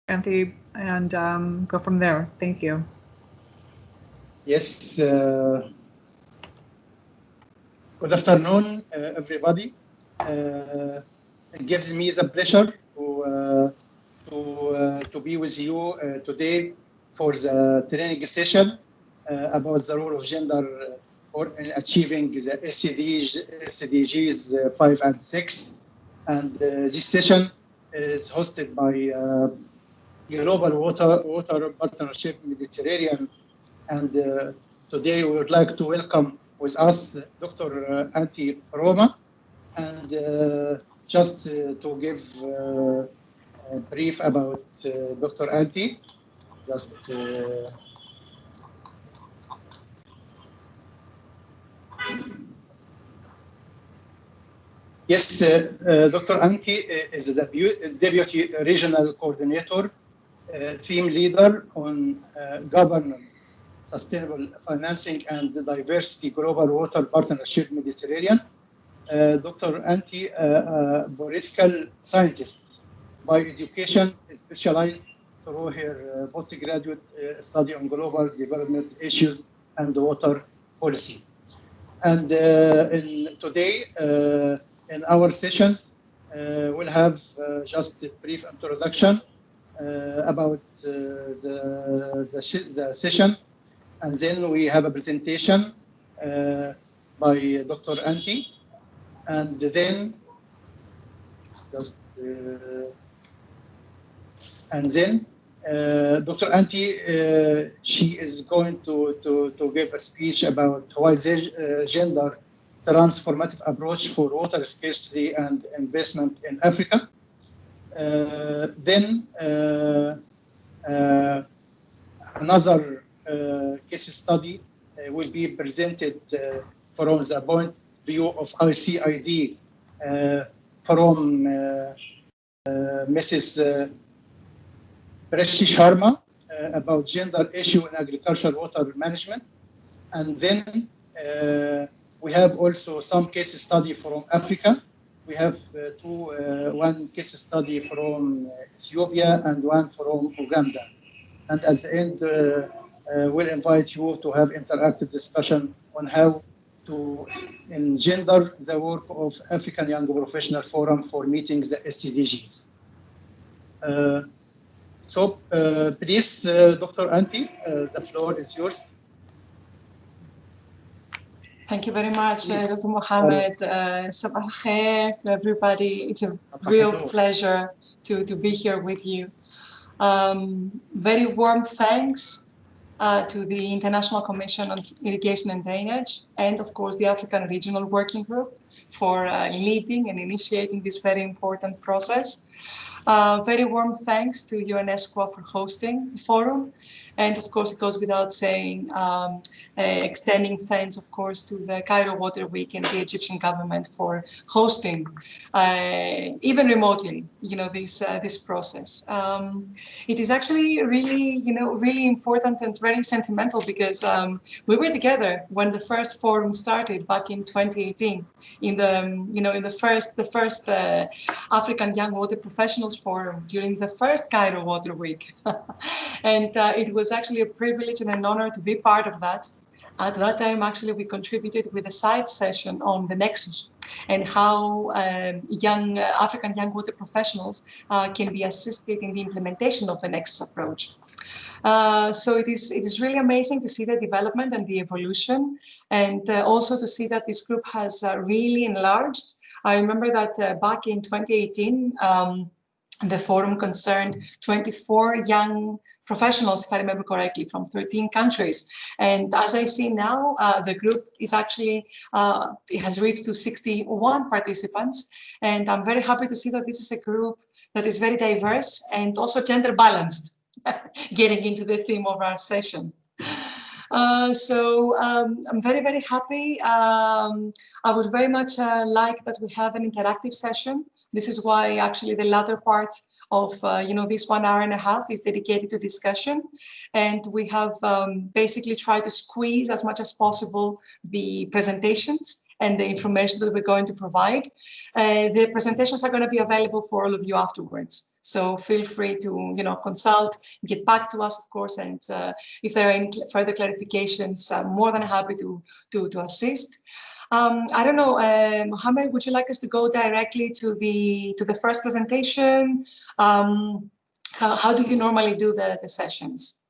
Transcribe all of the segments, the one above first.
Anthony, and go from there. Thank you. Yes. Good afternoon, everybody. It gives me the pleasure to be with you today for the training session about the role of gender or in achieving the SDGs 5 and 6. And this session is hosted by Global Water Partnership Mediterranean. And today we would like to welcome with us Dr. Antti Roma. And just to give a brief about Dr. Antti, just yes, Dr. Antti is the Deputy Regional Coordinator, Team Leader on Governance, Sustainable Financing and Diversity Global Water Partnership Mediterranean. Dr. Antti, political scientist by education, specialized through her postgraduate study on global development issues and water policy. And today, in our sessions, we'll have just a brief introduction about the session, and then we have a presentation by Dr. Antti, and then just Dr. Antti, she is going to give a speech about why the gender transformative approach for water scarcity and investment in Africa. Then another case study will be presented from the point of view of ICID from Mrs. Preshti Sharma about gender issue in agricultural water management. And then we have also some case study from Africa. We have one case study from Ethiopia and one from Uganda. And at the end, we'll invite you to have interactive discussion on how to engender the work of African Young Professional Forum for meeting the SDGs. So please, Dr. Antti, the floor is yours. Thank you very much, Dr. Mohammed. Sabah khair to everybody. It's a real pleasure to be here with you. Very warm thanks to the International Commission on Irrigation and Drainage, and of course the African Regional Working Group for leading and initiating this very important process. Very warm thanks to UNESCO for hosting the forum. And of course, it goes without saying, extending thanks, of course, to the Cairo Water Week and the Egyptian government for hosting, even remotely, this process. It is actually really, really important and very sentimental because we were together when the first forum started back in 2018 in the first African Young Water Professionals Forum during the first Cairo Water Week, and it was actually a privilege and an honor to be part of that. At that time, actually, we contributed with a side session on the Nexus and how African young water professionals can be assisted in the implementation of the Nexus approach. So it is really amazing to see the development and the evolution, and also to see that this group has really enlarged. I remember that back in 2018, the forum concerned 24 young professionals, if I remember correctly, from 13 countries. And as I see now, the group is actually, it has reached to 61 participants. And I'm very happy to see that this is a group that is very diverse and also gender balanced, getting into the theme of our session. So I'm very, very happy. I would very much like that we have an interactive session. This is why actually the latter part of this 1 hour and a half is dedicated to discussion, and we have basically tried to squeeze as much as possible the presentations and the information that we're going to provide. The presentations are going to be available for all of you afterwards, so feel free to consult, get back to us, of course, and if there are any further clarifications, I'm more than happy to assist. I don't know, Mohammed, would you like us to go directly to the first presentation? How do you normally do the sessions?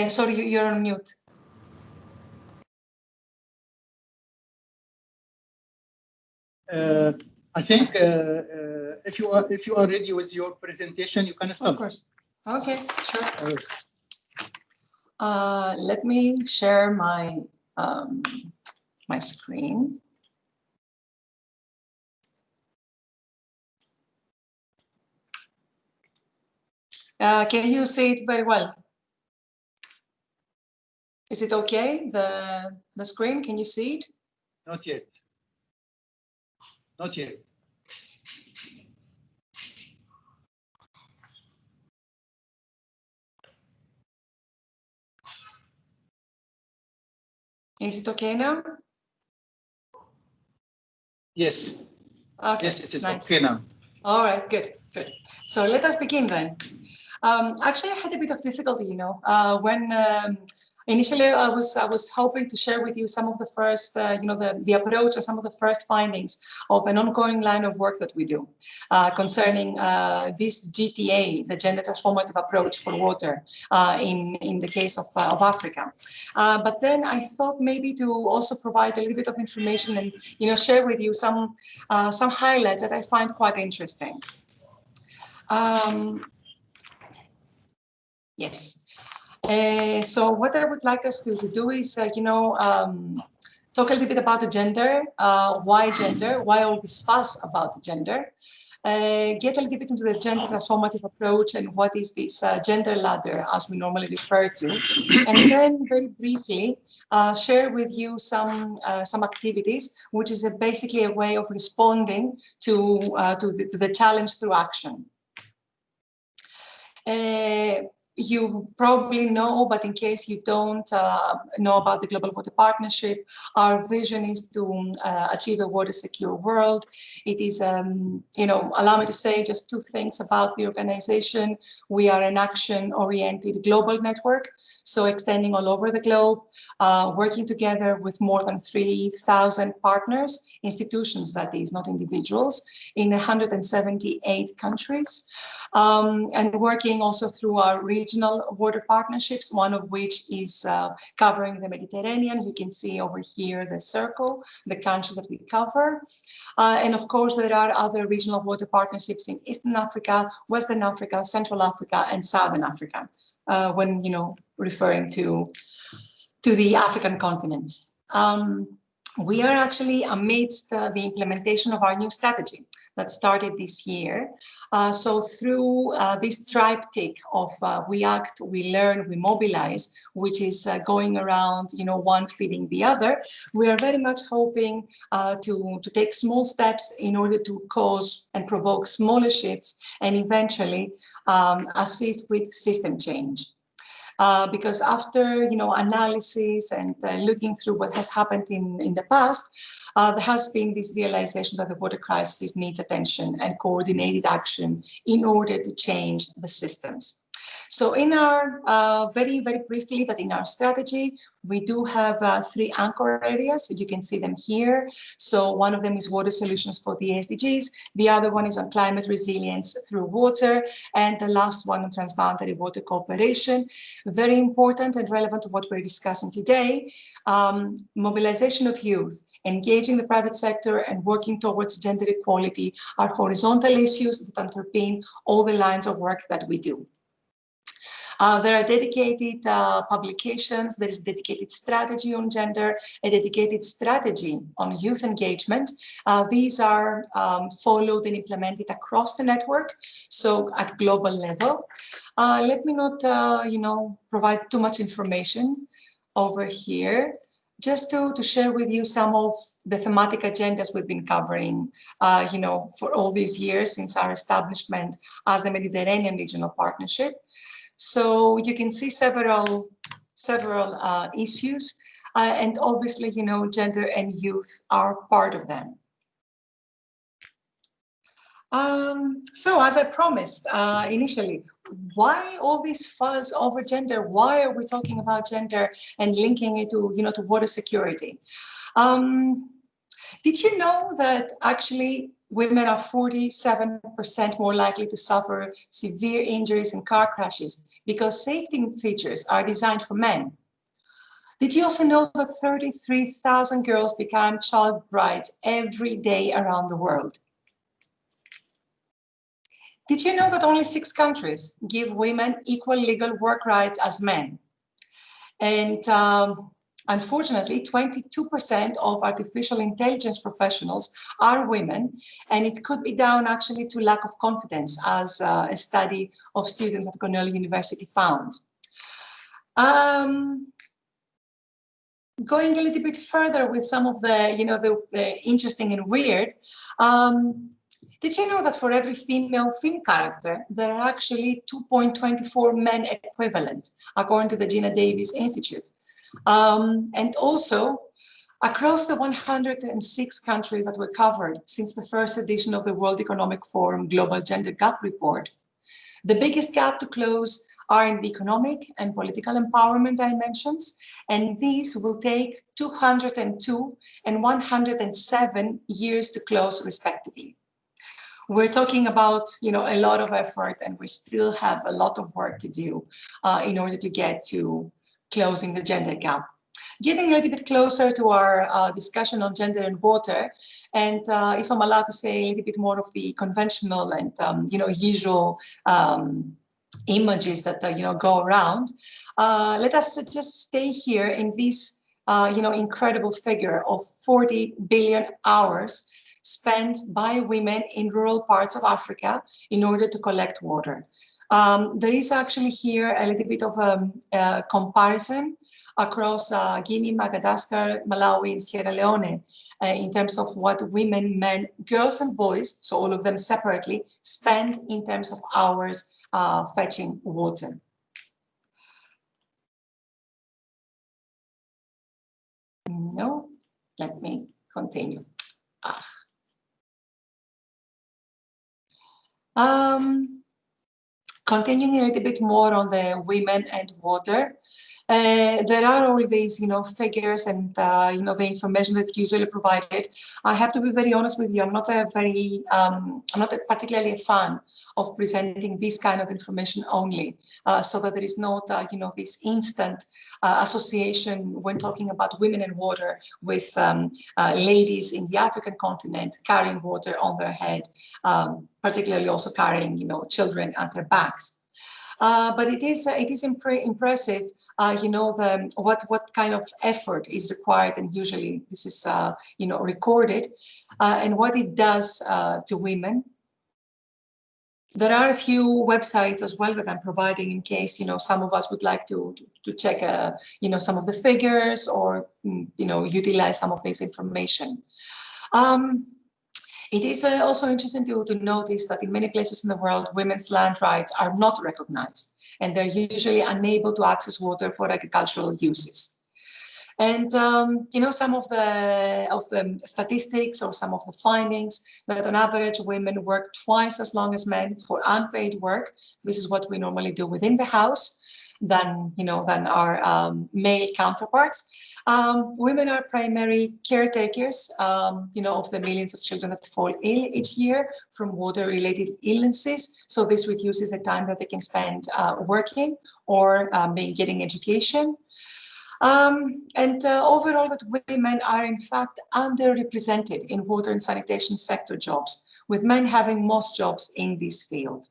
Sorry, you're on mute. I think if you are ready with your presentation, you can start. Of course. Okay, sure. Let me share my my screen. Can you see it very well? Is it okay, the screen? Can you see it? Not yet. Not yet. Is it okay now? Yes. Okay. Yes, it is nice. okay now. All right, good, good. So let us begin then. Actually, I had a bit of difficulty, when initially I was hoping to share with you some of the first, the approach and some of the first findings of an ongoing line of work that we do concerning this GTA, the gender transformative approach for water in the case of Africa. But then I thought maybe to also provide a little bit of information and share with you some highlights that I find quite interesting. Yes. So what I would like us to do is, talk a little bit about the gender, why all this fuss about gender, get a little bit into the gender transformative approach and what is this gender ladder as we normally refer to, and then very briefly share with you some activities, which is basically a way of responding to the challenge through action. You probably know, but in case you don't know about the Global Water Partnership, our vision is to achieve a water secure world. It is, allow me to say just two things about the organization. We are an action-oriented global network, so extending all over the globe, working together with more than 3,000 partners, institutions that is, not individuals, in 178 countries. And working also through our regional water partnerships, one of which is covering the Mediterranean. You can see over here the circle, the countries that we cover. And of course, there are other regional water partnerships in Eastern Africa, Western Africa, Central Africa, and Southern Africa, when referring to the African continent. We are actually amidst the implementation of our new strategy that started this year. So through this triptych of we act, we learn, we mobilize, which is going around, one feeding the other, we are very much hoping to take small steps in order to cause and provoke smaller shifts and eventually assist with system change. Because after analysis and looking through what has happened in the past, there has been this realization that the water crisis needs attention and coordinated action in order to change the systems. So in our, very, very briefly, that in our strategy, we do have 3 anchor areas. You can see them here. So one of them is water solutions for the SDGs. The other one is on climate resilience through water. And the last one on transboundary water cooperation. Very important and relevant to what we're discussing today. Mobilization of youth, engaging the private sector and working towards gender equality are horizontal issues that underpin all the lines of work that we do. There are dedicated publications, there is a dedicated strategy on gender, a dedicated strategy on youth engagement. These are followed and implemented across the network, so at global level. Let me not, provide too much information over here. just to share with you some of the thematic agendas we've been covering, for all these years since our establishment as the Mediterranean Regional Partnership. So you can see several issues, and obviously, gender and youth are part of them. So as I promised initially, why all this fuzz over gender? Why are we talking about gender and linking it to, to water security? Did you know that actually women are 47% more likely to suffer severe injuries in car crashes because safety features are designed for men? Did you also know that 33,000 girls become child brides every day around the world? Did you know that only 6 countries give women equal legal work rights as men? And unfortunately, 22% of artificial intelligence professionals are women, and it could be down actually to lack of confidence, as a study of students at Cornell University found. Going a little bit further with some of the, the interesting and weird, did you know that for every female film character, there are actually 2.24 men equivalent, according to the Gina Davis Institute? And also, across the 106 countries that were covered since the first edition of the World Economic Forum Global Gender Gap Report, the biggest gap to close are in the economic and political empowerment dimensions, and these will take 202 and 107 years to close respectively. We're talking about, a lot of effort, and we still have a lot of work to do in order to get to closing the gender gap. Getting a little bit closer to our discussion on gender and water, and if I'm allowed to say a little bit more of the conventional and usual images that go around, let us just stay here in this incredible figure of 40 billion hours spent by women in rural parts of Africa in order to collect water. There is actually here a little bit of a comparison across Guinea, Madagascar, Malawi, and Sierra Leone in terms of what women, men, girls, and boys, so all of them separately, spend in terms of hours fetching water. No, let me continue. Continuing a little bit more on the women and water, there are all these, figures and, the information that's usually provided. I have to be very honest with you. I'm not particularly a fan of presenting this kind of information only, so that there is not, this instant association when talking about women and water with ladies in the African continent carrying water on their head, particularly also carrying, children at their backs. But it is impressive, what kind of effort is required, and usually this is, recorded, and what it does to women. There are a few websites as well that I'm providing in case, some of us would like to check, some of the figures or, utilize some of this information. It is also interesting to notice that in many places in the world, women's land rights are not recognized, and they're usually unable to access water for agricultural uses. And some of the statistics or some of the findings that on average women work twice as long as men for unpaid work. This is what we normally do within the house than our male counterparts. Women are primary caretakers, of the millions of children that fall ill each year from water-related illnesses. So this reduces the time that they can spend working or getting education. Overall, that women are in fact underrepresented in water and sanitation sector jobs, with men having most jobs in this field.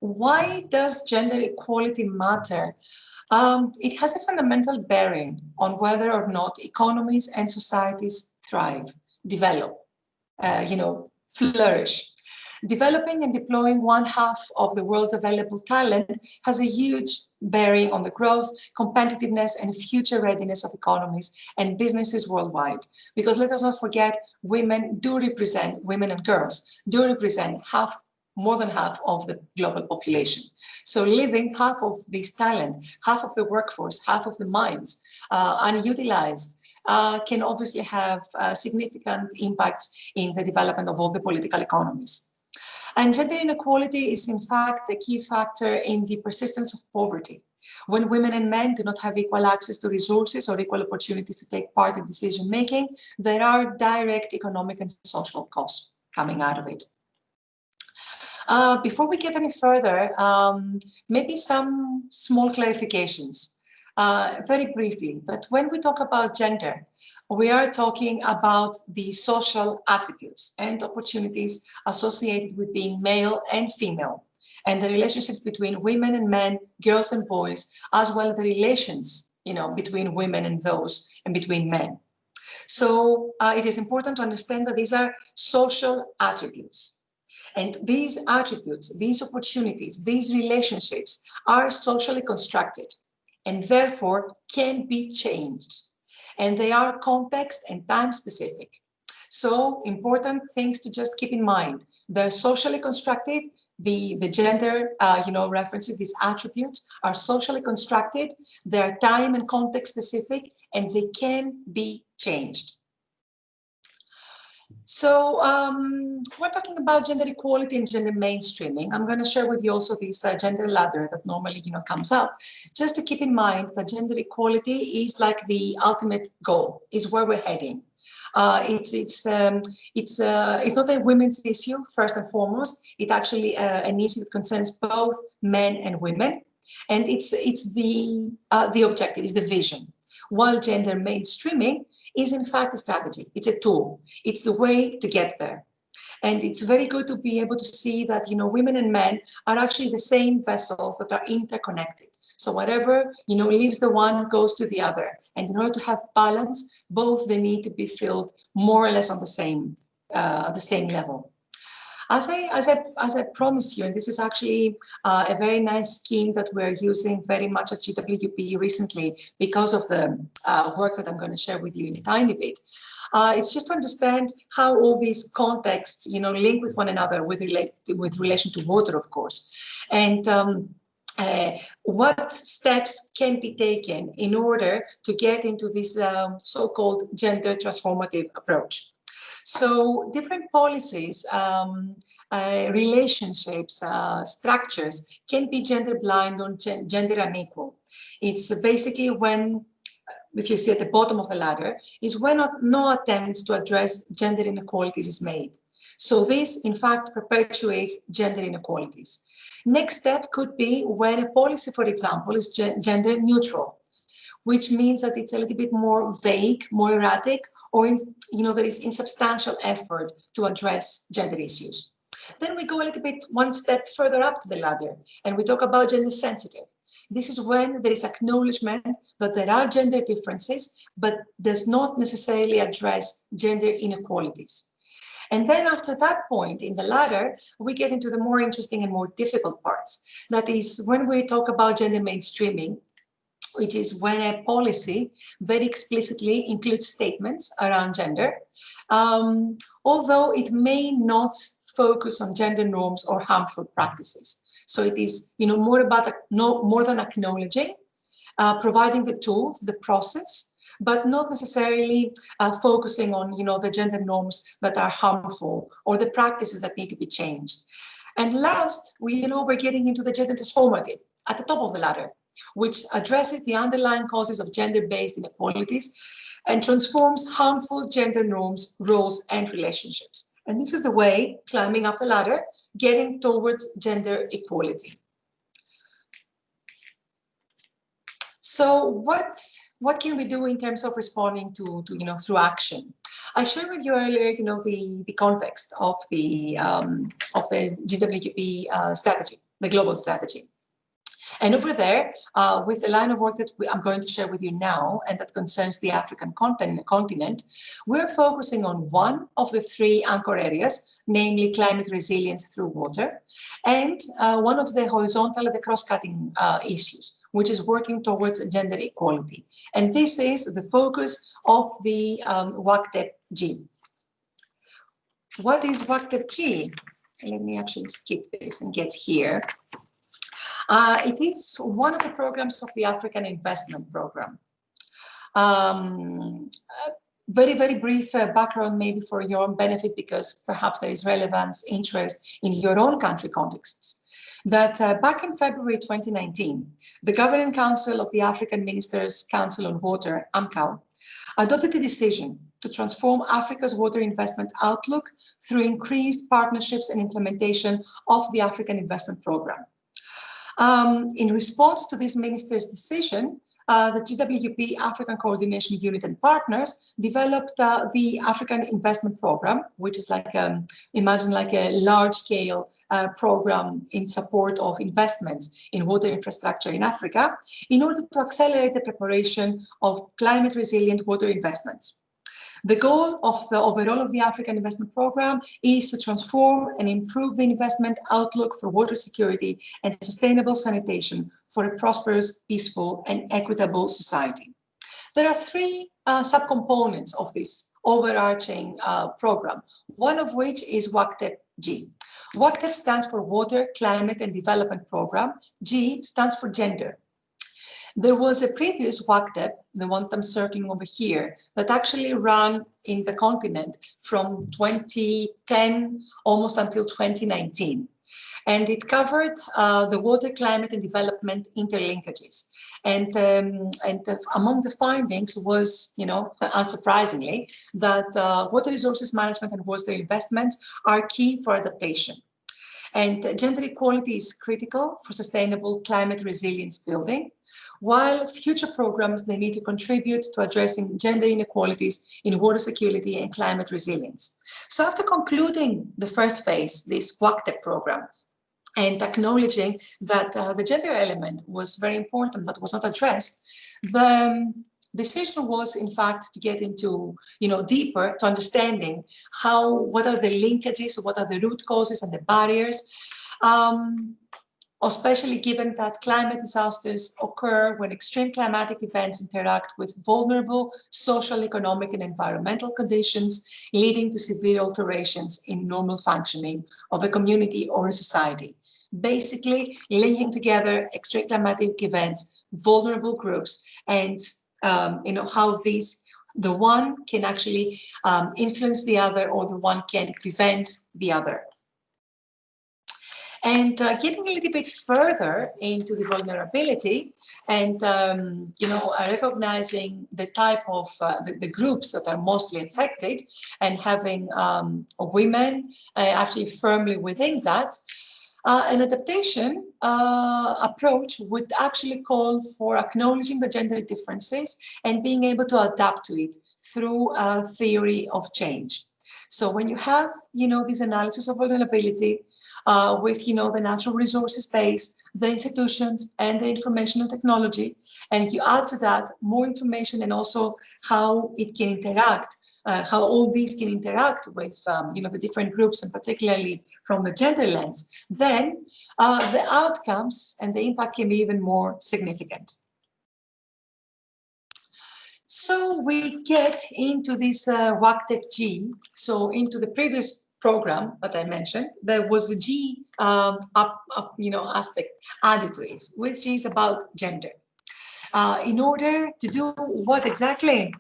Why does gender equality matter? It has a fundamental bearing on whether or not economies and societies thrive, develop, flourish. Developing and deploying one half of the world's available talent has a huge bearing on the growth, competitiveness, and future readiness of economies and businesses worldwide. Because let us not forget, women and girls do represent more than half of the global population. So leaving half of this talent, half of the workforce, half of the minds unutilized can obviously have significant impacts in the development of all the political economies. And gender inequality is in fact a key factor in the persistence of poverty. When women and men do not have equal access to resources or equal opportunities to take part in decision making, there are direct economic and social costs coming out of it. Before we get any further, maybe some small clarifications. Very briefly, but when we talk about gender, we are talking about the social attributes and opportunities associated with being male and female, and the relationships between women and men, girls and boys, as well as the relations, between women and those and between men. So it is important to understand that these are social attributes. And these attributes, these opportunities, these relationships are socially constructed and therefore can be changed. And they are context and time specific. So important things to just keep in mind. They're socially constructed. The gender, references, these attributes are socially constructed. They're time and context specific, and they can be changed. So we're talking about gender equality and gender mainstreaming. I'm going to share with you also this gender ladder that normally comes up, just to keep in mind that gender equality is like the ultimate goal, is where we're heading. It's not a women's issue first and foremost. It's actually an issue that concerns both men and women, and it's the objective, is the vision. While gender mainstreaming is in fact a strategy, it's a tool, it's the way to get there. And it's very good to be able to see that, women and men are actually the same vessels that are interconnected. So whatever, leaves the one goes to the other. And in order to have balance, both they need to be filled more or less on the same level. As I promised you, and this is actually a very nice scheme that we're using very much at GWP recently because of the work that I'm going to share with you in a tiny bit. It's just to understand how all these contexts, link with one another with relation to water, of course, and what steps can be taken in order to get into this so-called gender transformative approach. So different policies, relationships, structures can be gender blind or gender unequal. It's basically when, if you see at the bottom of the ladder, is when no attempts to address gender inequalities is made. So this, in fact, perpetuates gender inequalities. Next step could be when a policy, for example, is gender neutral, which means that it's a little bit more vague, more erratic, or there is insubstantial effort to address gender issues. Then we go a little bit one step further up the ladder, and we talk about gender sensitive. This is when there is acknowledgement that there are gender differences, but does not necessarily address gender inequalities. And then after that point in the ladder, we get into the more interesting and more difficult parts. That is when we talk about gender mainstreaming, which is when a policy very explicitly includes statements around gender, although it may not focus on gender norms or harmful practices. So it is, more about more than acknowledging, providing the tools, the process, but not necessarily focusing on, the gender norms that are harmful or the practices that need to be changed. And last, we're getting into the gender transformative at the top of the ladder, which addresses the underlying causes of gender-based inequalities and transforms harmful gender norms, roles, and relationships. And this is the way, climbing up the ladder, getting towards gender equality. So what can we do in terms of responding to through action? I shared with you earlier, the context of the GWP strategy, the global strategy. And over there, with the line of work that I'm going to share with you now, and that concerns the African continent, we're focusing on one of the three anchor areas, namely climate resilience through water, and one of the horizontal, the cross-cutting issues, which is working towards gender equality. And this is the focus of the WACTEP-G. What is WACTEP-G? Let me actually skip this and get here. It is one of the programs of the African Investment Program. Very, very brief background maybe for your own benefit, because perhaps there is relevance, interest in your own country contexts. That back in February 2019, the Governing Council of the African Ministers' Council on Water, AMCOW, adopted a decision to transform Africa's water investment outlook through increased partnerships and implementation of the African Investment Program. In response to this minister's decision, the GWP African Coordination Unit and partners developed the African Investment Program, which is like, imagine like a large-scale program in support of investments in water infrastructure in Africa, in order to accelerate the preparation of climate-resilient water investments. The goal of the overall of the African Investment Program is to transform and improve the investment outlook for water security and sustainable sanitation for a prosperous, peaceful, and equitable society. There are three subcomponents of this overarching program, one of which is WACTEP-G. WACTEP stands for Water, Climate, and Development Program. G stands for Gender. There was a previous WACTEP, the one that I'm circling over here, that actually ran in the continent from 2010 almost until 2019. And it covered the water, climate, and development interlinkages. And among the findings was, unsurprisingly, that water resources management and water investments are key for adaptation. And gender equality is critical for sustainable climate resilience building, while future programs, they need to contribute to addressing gender inequalities in water security and climate resilience. So after concluding the first phase, this WACTEP program, and acknowledging that the gender element was very important but was not addressed, the decision was, in fact, to get into, deeper to understanding what are the linkages, what are the root causes and the barriers, especially given that climate disasters occur when extreme climatic events interact with vulnerable social, economic, and environmental conditions, leading to severe alterations in normal functioning of a community or a society. Basically, linking together extreme climatic events, vulnerable groups, and how the one can actually influence the other, or the one can prevent the other. And getting a little bit further into the vulnerability and, recognizing the type of the groups that are mostly affected, and having women actually firmly within that, an adaptation approach would actually call for acknowledging the gender differences and being able to adapt to it through a theory of change. So when you have, this analysis of vulnerability with, the natural resources base, the institutions, and the information and technology, and if you add to that more information and also how it can interact, how all these can interact with, the different groups, and particularly from the gender lens, then the outcomes and the impact can be even more significant. So we get into this WACTEP-G, so into the previous program that I mentioned, there was the G aspect added to it, which is about gender. In order to do what exactly?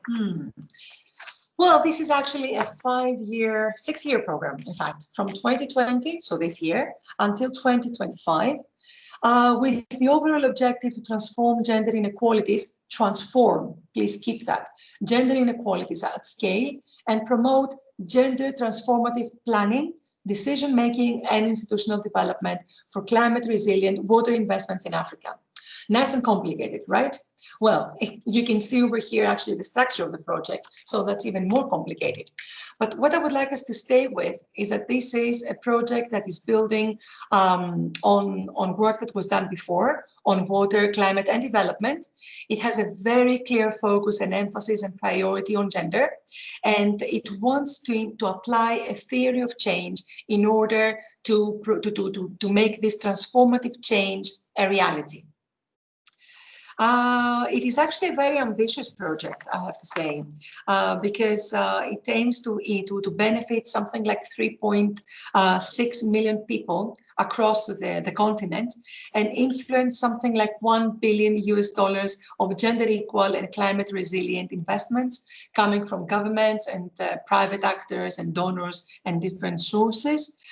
Well, this is actually a 6-year program, in fact, from 2020, so this year, until 2025, with the overall objective to transform gender inequalities, please keep that, gender inequalities at scale, and promote gender transformative planning, decision-making, and institutional development for climate-resilient water investments in Africa. Nice and complicated, right? Well, you can see over here actually the structure of the project, so that's even more complicated. But what I would like us to stay with is that this is a project that is building on work that was done before on water, climate, and development. It has a very clear focus and emphasis and priority on gender, and it wants to apply a theory of change in order to make this transformative change a reality. It is actually a very ambitious project, I have to say, because it aims to benefit something like 3.6 million people across the continent and influence something like $1 billion of gender equal and climate resilient investments coming from governments and private actors and donors and different sources.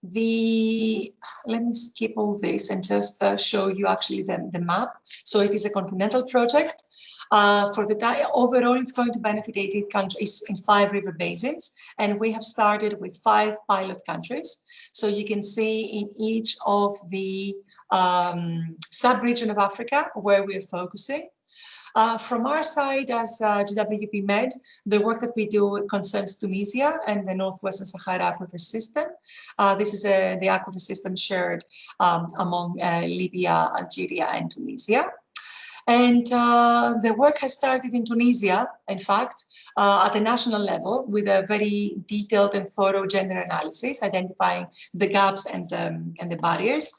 Let me skip all this and just show you actually the map. So it is a continental project. Overall, it's going to benefit 18 countries in 5 river basins, and we have started with 5 pilot countries. So you can see in each of the sub-region of Africa where we are focusing. From our side as GWP Med, the work that we do concerns Tunisia and the Northwestern Sahara Aquifer System. This is the aquifer system shared among Libya, Algeria, and Tunisia. And the work has started in Tunisia, in fact, at the national level with a very detailed and thorough gender analysis, identifying the gaps and the barriers.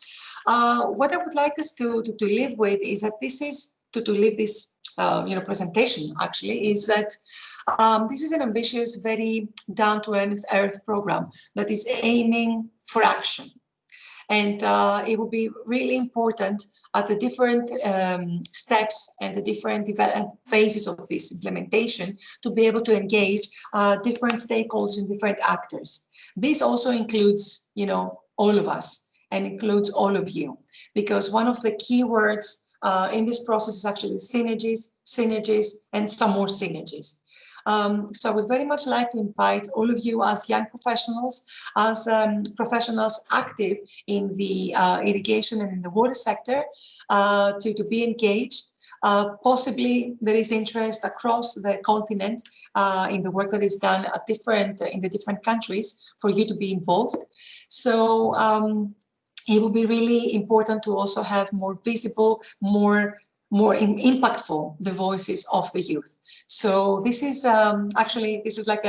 What I would like us to live with is that this is, to live this presentation actually, is that this is an ambitious, very down-to-earth program that is aiming for action. And it will be really important at the different steps and the different phases of this implementation to be able to engage different stakeholders and different actors. This also includes, all of us and includes all of you, because one of the key words in this process is actually synergies, and some more synergies. So I would very much like to invite all of you as young professionals, as professionals active in the irrigation and in the water sector, to be engaged. Possibly there is interest across the continent in the work that is done at in the different countries for you to be involved. So it will be really important to also have more visible, more impactful the voices of the youth. So this is actually, this is like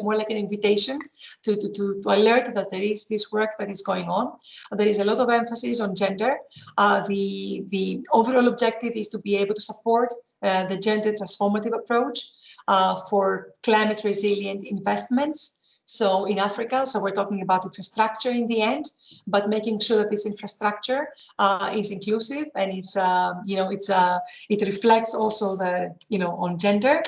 more like an invitation to alert that there is this work that is going on. There is a lot of emphasis on gender. The overall objective is to be able to support the gender transformative approach for climate resilient investments. So in Africa, so we're talking about infrastructure in the end, but making sure that this infrastructure is inclusive and it's, it reflects also on gender.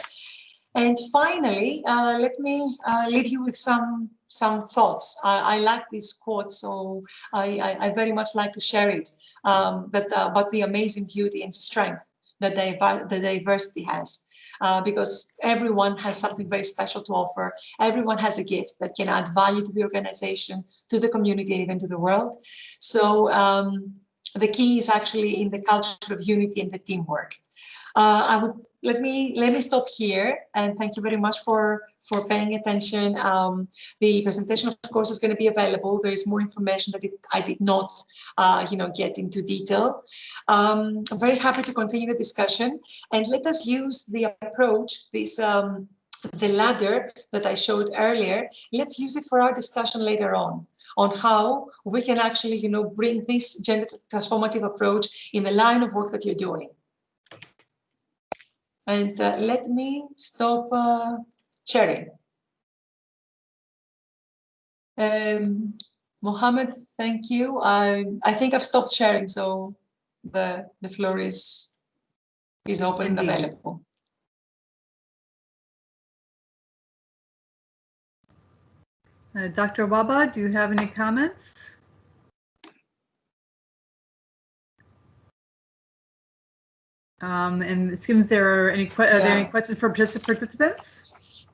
And finally, let me leave you with some thoughts. I like this quote, so I very much like to share it, about the amazing beauty and strength that the diversity has. Because everyone has something very special to offer. Everyone has a gift that can add value to the organization, to the community, even to the world. So the key is actually in the culture of unity and the teamwork. Let me stop here, and thank you very much for paying attention. The presentation, of course, is going to be available. There is more information that I did not get into detail. I'm very happy to continue the discussion, and let us use the approach, the ladder that I showed earlier. Let's use it for our discussion later on how we can actually, bring this gender transformative approach in the line of work that you're doing. And let me stop sharing. Mohammed, thank you. I think I've stopped sharing, so the floor is open and available. Dr. Waba, do you have any comments? And it seems there are any questions for participants?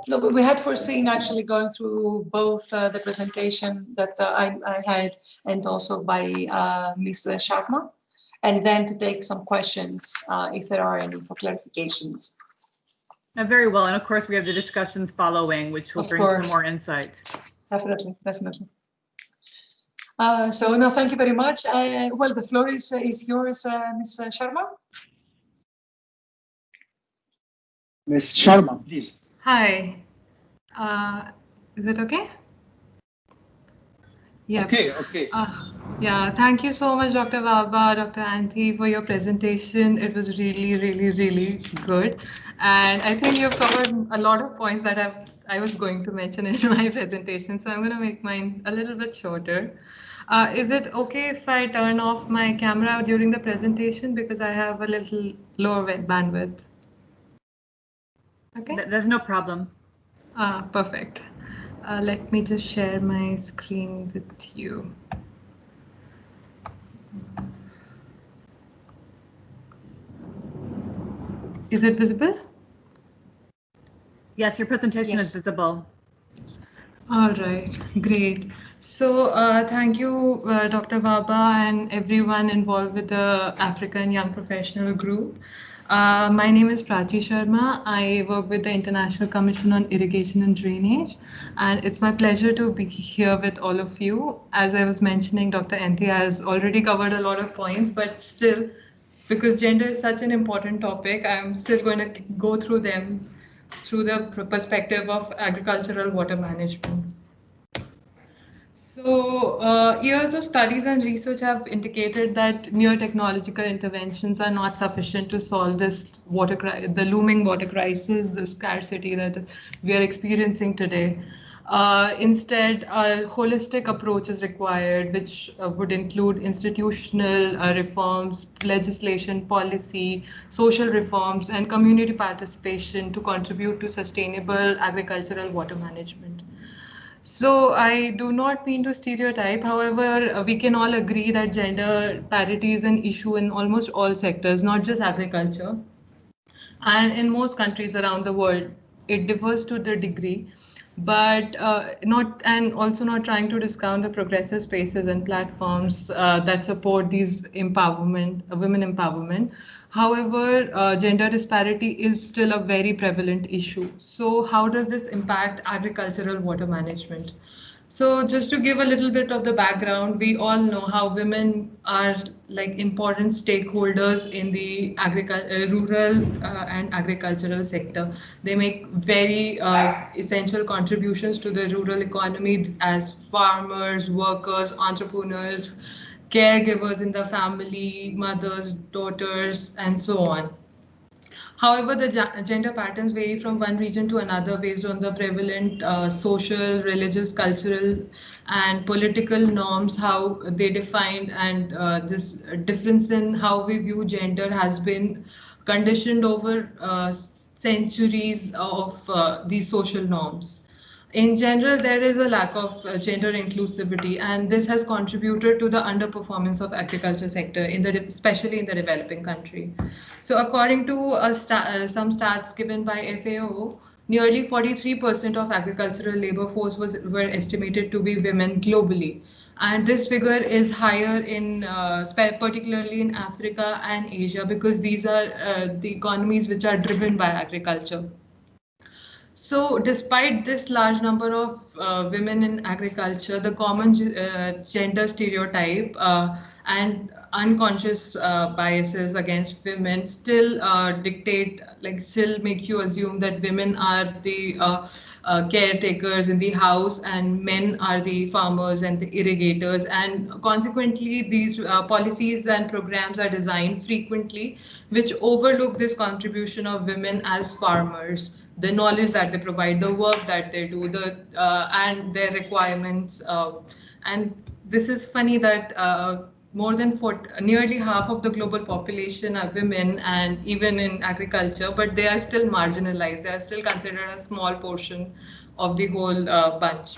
No, but we had foreseen actually going through both the presentation that I had and also by Ms. Sharma. and then to take some questions if there are any for clarifications. Very well, and of course we have the discussions following, which will bring some more insight. Definitely, definitely. So no, thank you very much. Well, the floor is yours, Ms. Sharma. Ms. Sharma, please. Hi. Is it okay? Yeah. Okay. Yeah, thank you so much, Dr. Baba, Dr. Anthi, for your presentation. It was really, really, really good. And I think you've covered a lot of points that I was going to mention in my presentation. So I'm going to make mine a little bit shorter. Is it okay if I turn off my camera during the presentation because I have a little lower bandwidth? Okay. There's no problem. Perfect. Let me just share my screen with you. Is it visible? Yes, your presentation is visible. All right, great. So thank you, Dr. Baba, and everyone involved with the African Young Professional Group. My name is Prachi Sharma. I work with the International Commission on Irrigation and Drainage, and it's my pleasure to be here with all of you. As I was mentioning, Dr. Anthi has already covered a lot of points, but still, because gender is such an important topic, I'm still going to go through them through the perspective of agricultural water management. So years of studies and research have indicated that mere technological interventions are not sufficient to solve this the looming water crisis, the scarcity that we are experiencing today. Instead, a holistic approach is required, which would include institutional reforms, legislation, policy, social reforms, and community participation to contribute to sustainable agricultural water management. So I do not mean to stereotype. However, we can all agree that gender parity is an issue in almost all sectors, not just agriculture. And in most countries around the world, it differs to the degree, but also not trying to discount the progressive spaces and platforms that support these women empowerment. However, gender disparity is still a very prevalent issue. So how does this impact agricultural water management? So just to give a little bit of the background, we all know how women are like important stakeholders in the rural and agricultural sector. They make very essential contributions to the rural economy as farmers, workers, entrepreneurs, caregivers in the family, mothers, daughters, and so on. However, the gender patterns vary from one region to another based on the prevalent social, religious, cultural, and political norms, how they defined, and this difference in how we view gender has been conditioned over centuries of these social norms. In general, there is a lack of gender inclusivity, and this has contributed to the underperformance of agriculture sector, especially in the developing country. So according to some stats given by FAO, nearly 43% of agricultural labor force were estimated to be women globally. And this figure is higher in particularly in Africa and Asia, because these are the economies which are driven by agriculture. So despite this large number of women in agriculture, the common gender stereotype and unconscious biases against women still still make you assume that women are the caretakers in the house and men are the farmers and the irrigators, and consequently these policies and programs are designed frequently which overlook this contribution of women as farmers, the knowledge that they provide, the work that they do, and their requirements. And this is funny that nearly half of the global population are women, and even in agriculture, but they are still marginalized. They are still considered a small portion of the whole bunch.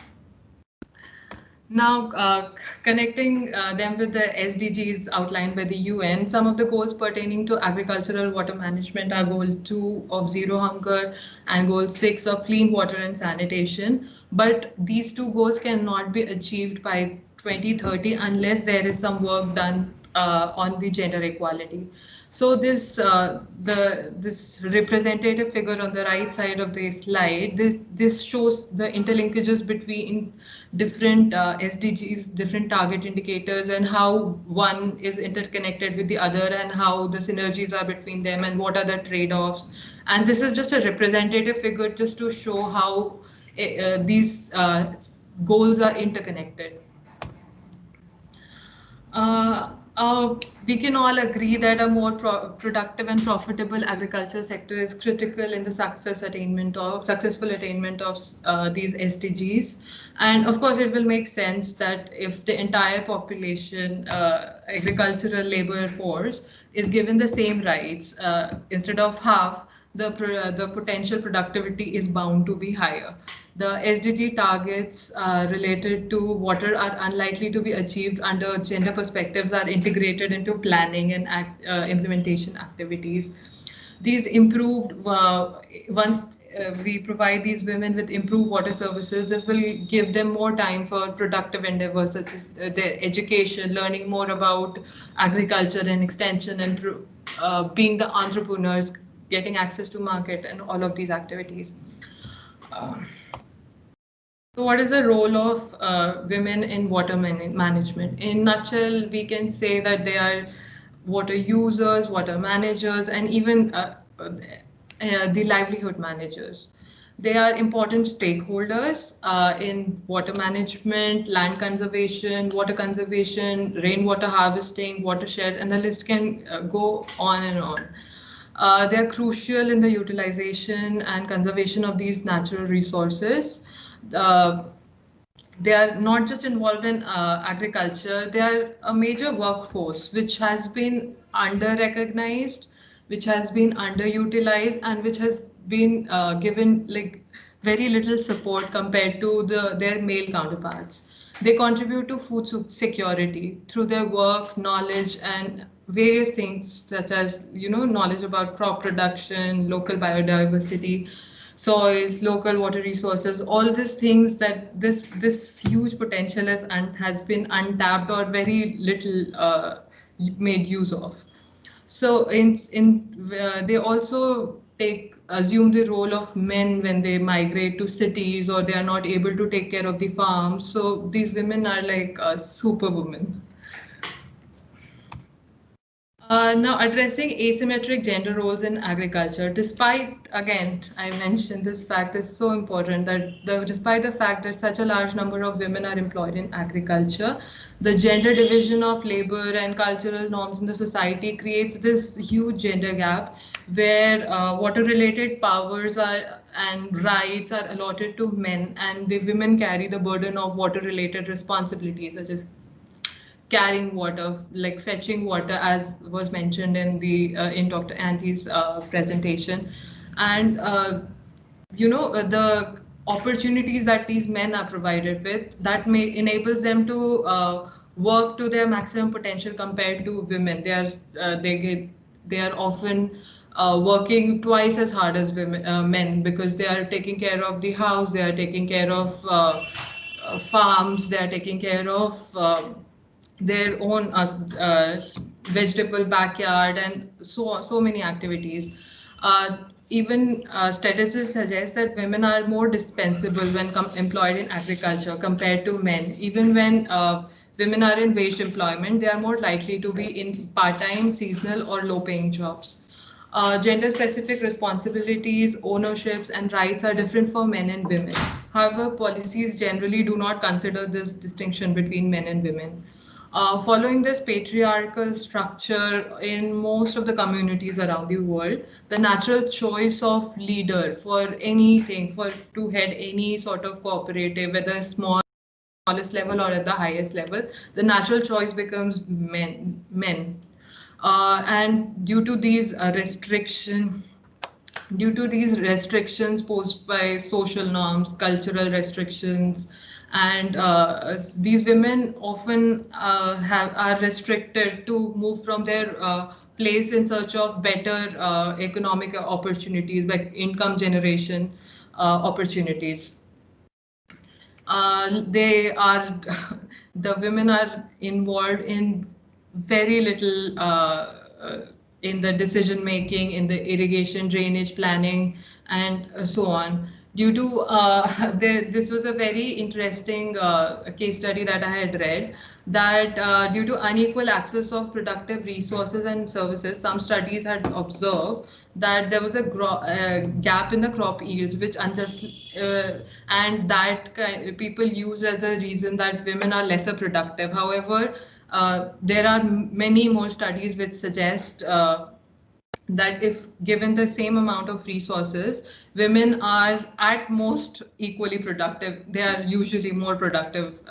Now, connecting them with the SDGs outlined by the UN, some of the goals pertaining to agricultural water management are Goal 2 of Zero Hunger and Goal 6 of Clean Water and Sanitation. But these two goals cannot be achieved by 2030 unless there is some work done on the gender equality. So this this representative figure on the right side of the slide, this shows the interlinkages between different SDGs, different target indicators, and how one is interconnected with the other, and how the synergies are between them, and what are the trade-offs. And this is just a representative figure just to show how these goals are interconnected. We can all agree that a more productive and profitable agriculture sector is critical in the successful attainment of these SDGs. And of course, it will make sense that if the entire population, agricultural labor force, is given the same rights instead of half, the potential productivity is bound to be higher. The SDG targets related to water are unlikely to be achieved under gender perspectives are integrated into planning and implementation activities. These improved, once we provide these women with improved water services, this will give them more time for productive endeavors such as their education, learning more about agriculture and extension, and being the entrepreneurs, getting access to market, and all of these activities. So what is the role of women in water management? In a nutshell, we can say that they are water users, water managers, and even the livelihood managers. They are important stakeholders in water management, land conservation, water conservation, rainwater harvesting, watershed, and the list can go on and on. They are crucial in the utilization and conservation of these natural resources. They are not just involved in agriculture, they are a major workforce which has been under-recognized, which has been underutilized, and which has been given like very little support compared to their male counterparts. They contribute to food security through their work, knowledge, and various things such as, knowledge about crop production, local biodiversity, soils, local water resources, all these things that this huge potential has been untapped or very little made use of. So they also assume the role of men when they migrate to cities or they are not able to take care of the farms. So these women are like superwomen. Now addressing asymmetric gender roles in agriculture, despite, again, I mentioned this fact is so important that despite the fact that such a large number of women are employed in agriculture, the gender division of labor and cultural norms in the society creates this huge gender gap where water-related powers and rights are allotted to men, and the women carry the burden of water-related responsibilities such as carrying water, like fetching water, as was mentioned in Dr. Anthy's presentation, and the opportunities that these men are provided with that enables them to work to their maximum potential compared to women. They are often working twice as hard as men because they are taking care of the house, they are taking care of farms, they are taking care of their own vegetable backyard, and so many activities. Even statistics suggest that women are more dispensable when employed in agriculture compared to men. Even when women are in waged employment, they are more likely to be in part-time, seasonal, or low-paying jobs. Gender-specific responsibilities, ownerships, and rights are different for men and women. However, policies generally do not consider this distinction between men and women. Following this patriarchal structure in most of the communities around the world, the natural choice of leader for anything, to head any sort of cooperative, whether smallest level or at the highest level, the natural choice becomes men. And due to these restrictions posed by social norms, cultural restrictions, and these women often are restricted to move from their place in search of better economic opportunities, like income generation opportunities. The women are involved in very little in the decision making, in the irrigation, drainage planning, and so on. Due to this was a very interesting case study that I had read, that due to unequal access of productive resources and services, some studies had observed that there was a gap in the crop yields, which unjustly and that people used as a reason that women are lesser productive. However, there are many more studies which suggest that if given the same amount of resources, women are at most equally productive. They are usually more productive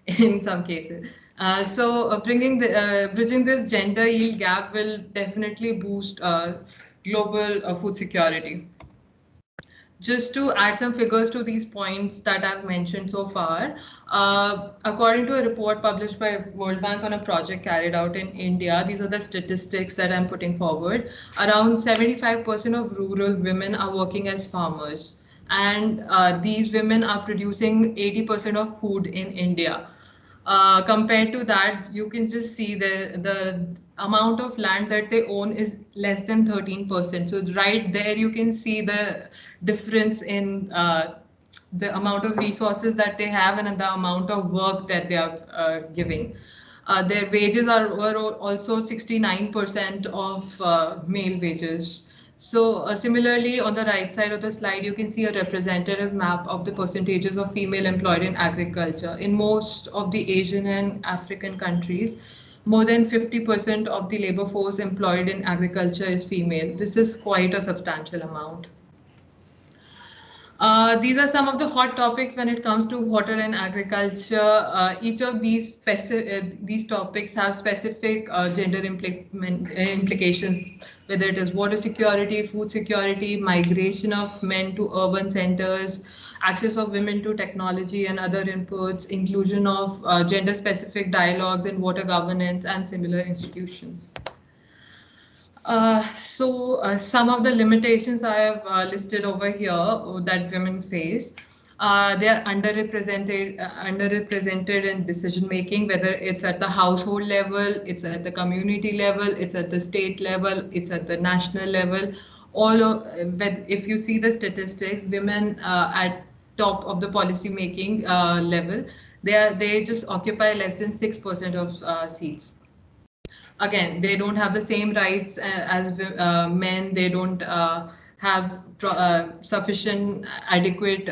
in some cases. So bridging this gender yield gap will definitely boost global food security. Just to add some figures to these points that I've mentioned so far, according to a report published by World Bank on a project carried out in India, these are the statistics that I'm putting forward. Around 75% of rural women are working as farmers, and these women are producing 80% of food in India. Compared to that, you can just see the amount of land that they own is less than 13%. So right there, you can see the difference in the amount of resources that they have and the amount of work that they are giving. Their wages were also 69% of male wages. So similarly, on the right side of the slide, you can see a representative map of the percentages of female employed in agriculture. In most of the Asian and African countries, more than 50% of the labor force employed in agriculture is female. This is quite a substantial amount. These are some of the hot topics when it comes to water and agriculture. Each of these topics have specific gender implications, whether it is water security, food security, migration of men to urban centers, access of women to technology and other inputs, inclusion of gender-specific dialogues in water governance and similar institutions. Some of the limitations I have listed over here that women face. They are underrepresented in decision making, whether it's at the household level, it's at the community level, it's at the state level, it's at the national level. If you see the statistics, women at top of the policy making level, they just occupy less than 6% of seats. Again, they don't have the same rights as men. They don't have sufficient, adequate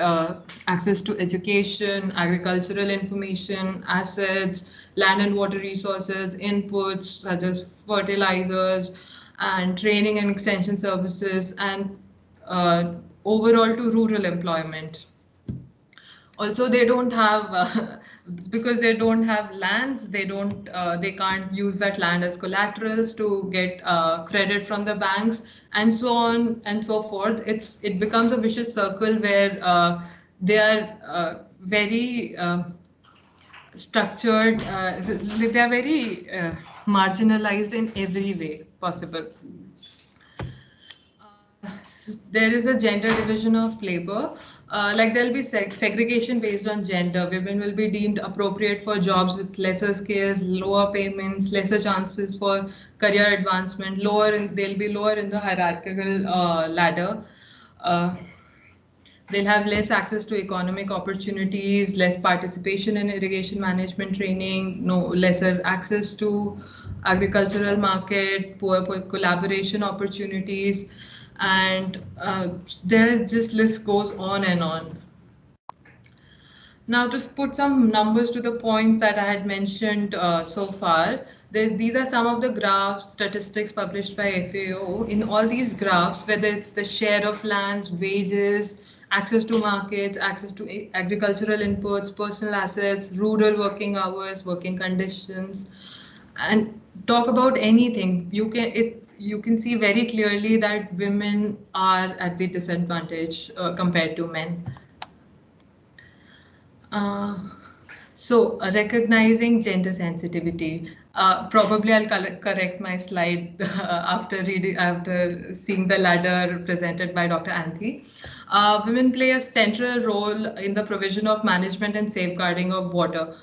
access to education, agricultural information, assets, land and water resources, inputs such as fertilizers, and training and extension services, and overall to rural employment. Also, they don't have because they don't have lands. They can't use that land as collaterals to get credit from the banks, and so on and so forth. It becomes a vicious circle where they are very structured. They are very marginalized in every way possible. There is a gender division of labor. Like there'll be segregation based on gender. Women will be deemed appropriate for jobs with lesser skills, lower payments, lesser chances for career advancement, they'll be lower in the hierarchical ladder. They'll have less access to economic opportunities, less participation in irrigation management training, lesser access to agricultural market, poor collaboration opportunities, and this list goes on and on. Now, to put some numbers to the points that I had mentioned so far, these are some of the graphs, statistics published by FAO. In all these graphs, whether it's the share of lands, wages, access to markets, access to agricultural inputs, personal assets, rural working hours, working conditions, and talk about anything, you can see very clearly that women are at the disadvantage compared to men. Recognizing gender sensitivity. Probably I'll correct my slide after seeing the ladder presented by Dr. Anthi. Women play a central role in the provision of management and safeguarding of water.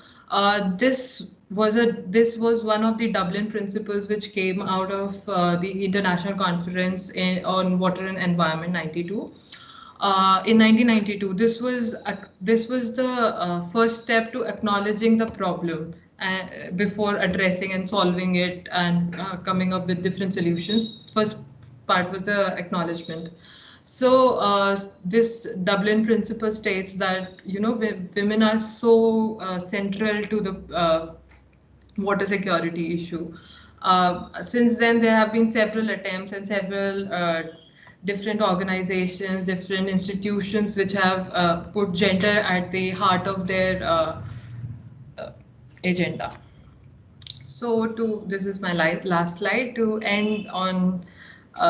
This this was one of the Dublin principles which came out of the International Conference on Water and Environment 92. In 1992, this was the first step to acknowledging the problem before addressing and solving it and coming up with different solutions. First part was the acknowledgement. So this Dublin principle states that women are so central to the water security issue. Since then, there have been several attempts and several different organizations, different institutions which have put gender at the heart of their agenda. So this is my last slide. To end on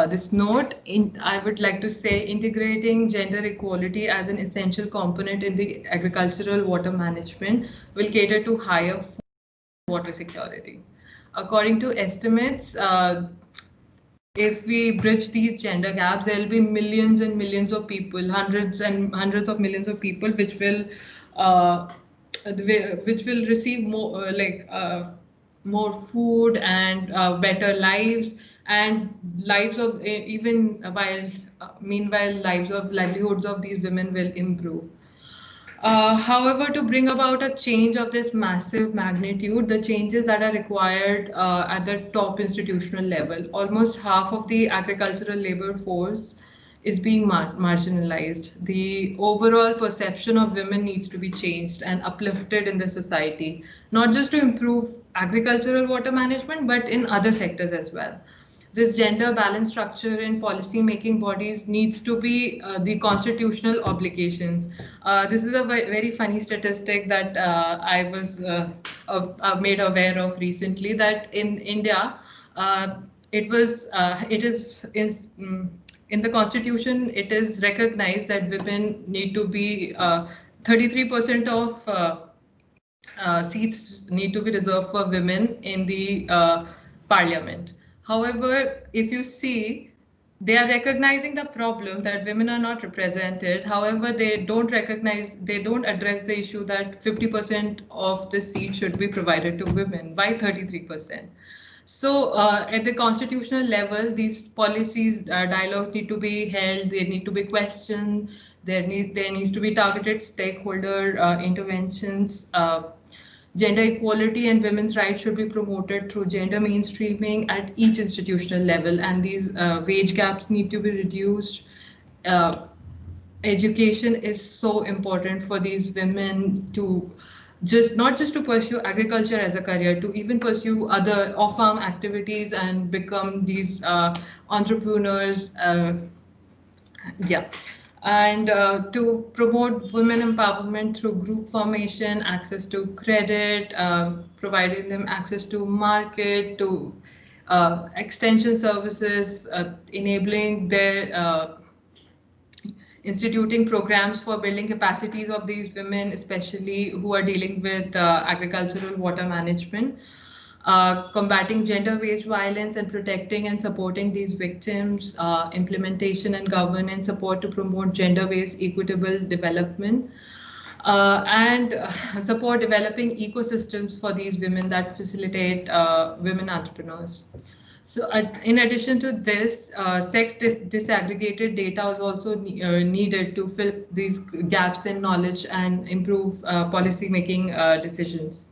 this note, I would like to say integrating gender equality as an essential component in the agricultural water management will cater to higher water security. According to estimates, if we bridge these gender gaps, there will be millions and millions of people, hundreds and hundreds of millions of people, which will receive more more food and better lives, and lives of meanwhile livelihoods of these women will improve. However, to bring about a change of this massive magnitude, the changes that are required at the top institutional level, almost half of the agricultural labor force is being marginalized. The overall perception of women needs to be changed and uplifted in the society, not just to improve agricultural water management, but in other sectors as well. This gender balance structure in policy making bodies needs to be the constitutional obligations. This is a very funny statistic that I was made aware of recently, that in India, it is in the constitution, it is recognized that women need to be 33% of seats need to be reserved for women in the parliament. However, if you see, they are recognizing the problem that women are not represented. However, they don't address the issue that 50% of the seats should be provided to women by 33%. So at the constitutional level, these policies, dialogues need to be held, they need to be questioned, there needs to be targeted stakeholder interventions. Gender equality and women's rights should be promoted through gender mainstreaming at each institutional level, and these wage gaps need to be reduced. Education is so important for these women to not just to pursue agriculture as a career, to even pursue other off-farm activities and become these entrepreneurs. And to promote women empowerment through group formation, access to credit, providing them access to market, to extension services, enabling their instituting programs for building capacities of these women, especially who are dealing with agricultural water management. Combating gender-based violence and protecting and supporting these victims, implementation and governance support to promote gender-based equitable development, and support developing ecosystems for these women that facilitate women entrepreneurs. So in addition to this, sex disaggregated data is also needed to fill these gaps in knowledge and improve policy making decisions.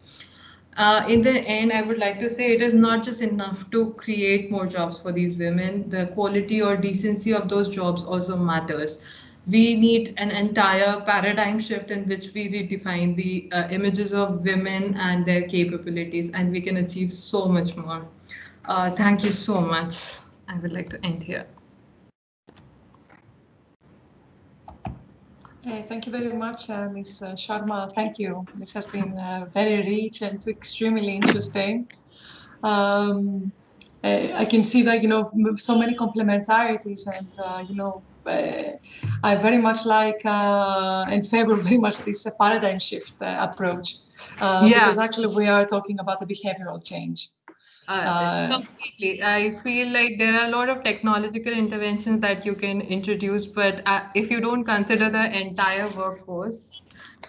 In the end, I would like to say it is not just enough to create more jobs for these women. The quality or decency of those jobs also matters. We need an entire paradigm shift in which we redefine the images of women and their capabilities, and we can achieve so much more. Thank you so much. I would like to end here. Thank you very much, Ms. Sharma. Thank you. This has been very rich and extremely interesting. I can see that, so many complementarities, and, I very much like in favor very much this paradigm shift approach, because actually we are talking about the behavioral change. Completely. I feel like there are a lot of technological interventions that you can introduce, but if you don't consider the entire workforce,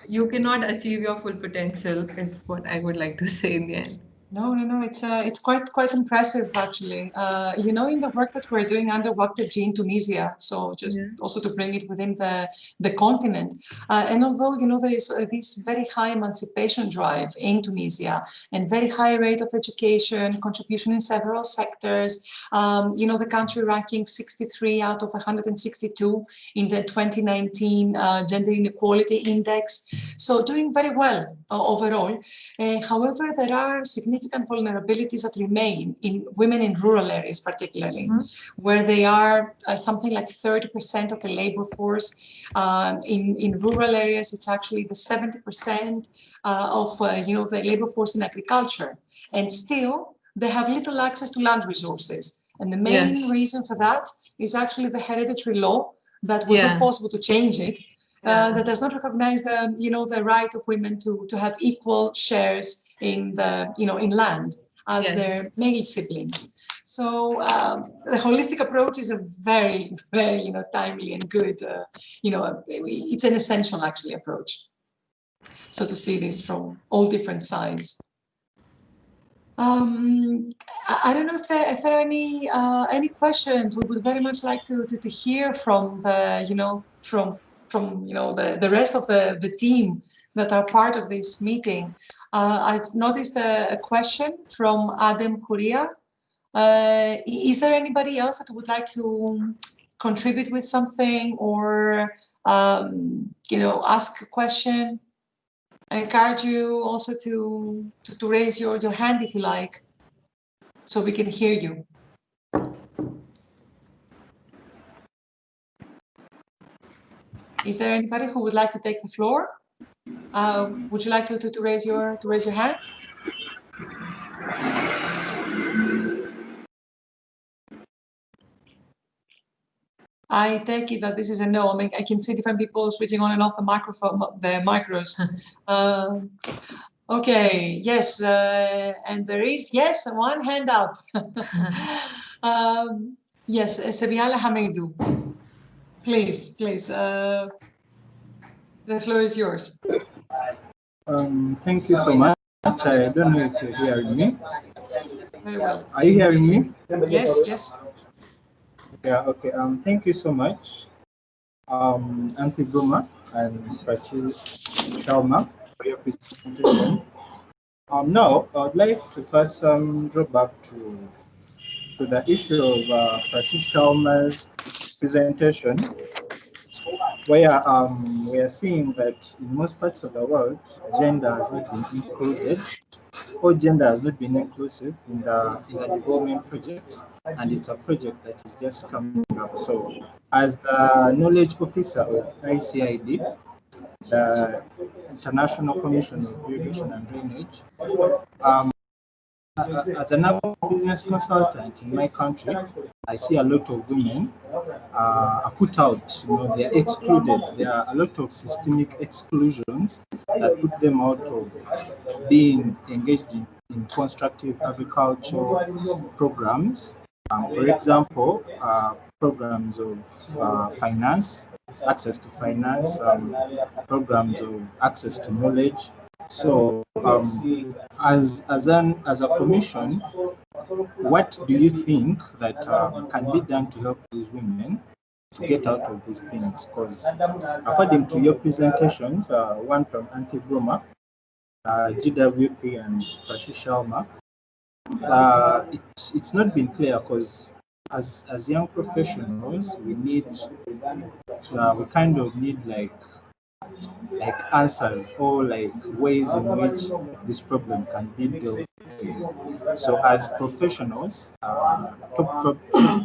you cannot achieve your full potential, is what I would like to say in the end. No. It's quite impressive actually. In the work that we're doing under WACTG in Tunisia, so just also to bring it within the continent. And although there is this very high emancipation drive in Tunisia and very high rate of education contribution in several sectors, the country ranking 63 out of 162 in the 2019 Gender Inequality Index. So doing very well overall. However, there are significant vulnerabilities that remain in women in rural areas, particularly, where they are something like 30% of the labor force. In rural areas, it's actually the 70% of the labor force in agriculture, and still they have little access to land resources. And the main reason for that is actually the hereditary law that was not possible to change it. That does not recognize the right of women to have equal shares in in land as their male siblings. So the holistic approach is a very, very timely and good. It's an essential actually approach. So to see this from all different sides. I don't know if there are any questions. We would very much like to hear from the rest of the team that are part of this meeting. I've noticed a question from Adem Kuria. Is there anybody else that would like to contribute with something or ask a question? I encourage you also to raise your hand if you like, so we can hear you. Is there anybody who would like to take the floor? Would you like to raise your hand? I take it that this is a no. I mean, I can see different people switching on and off the microphone, the micros. Okay, yes, and there is, one hand up. Yes, Sabiala Hamidou. Please, the floor is yours. Thank you so much. I don't know if you're hearing me. Very well. Are you hearing me? Yes. Yeah, okay. Thank you so much, Auntie Bruma and Prachi Sharma for your presentation. Now, I'd like to first draw back to the issue of Prachi Sharma's presentation, where we are seeing that in most parts of the world, gender has not been included, or gender has not been inclusive in the development projects, and it's a project that is just coming up. So, as the knowledge officer of ICID, the International Commission of Irrigation and Drainage, as an business consultant in my country, I see a lot of women are put out. They are excluded. There are a lot of systemic exclusions that put them out of being engaged in constructive agricultural programs. For example, programs of finance, access to finance, programs of access to knowledge. So, as a commission, what do you think that can be done to help these women to get out of these things? Because according to your presentations, one from Auntie Bruma, GWP and Prachi Sharma, it's not been clear, because as young professionals, we kind of need like answers, or like ways in which this problem can be dealt with. So as professionals, top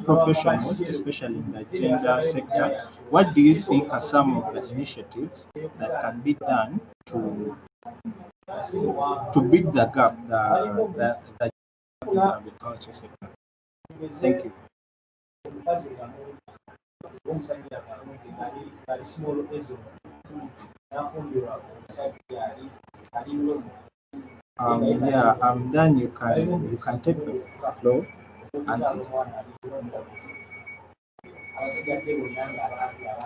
professionals, especially in the gender sector, what do you think are some of the initiatives that can be done to bridge the gap, the in the agriculture sector? Thank you. Yeah, I'm done. You can take the floor. Auntie.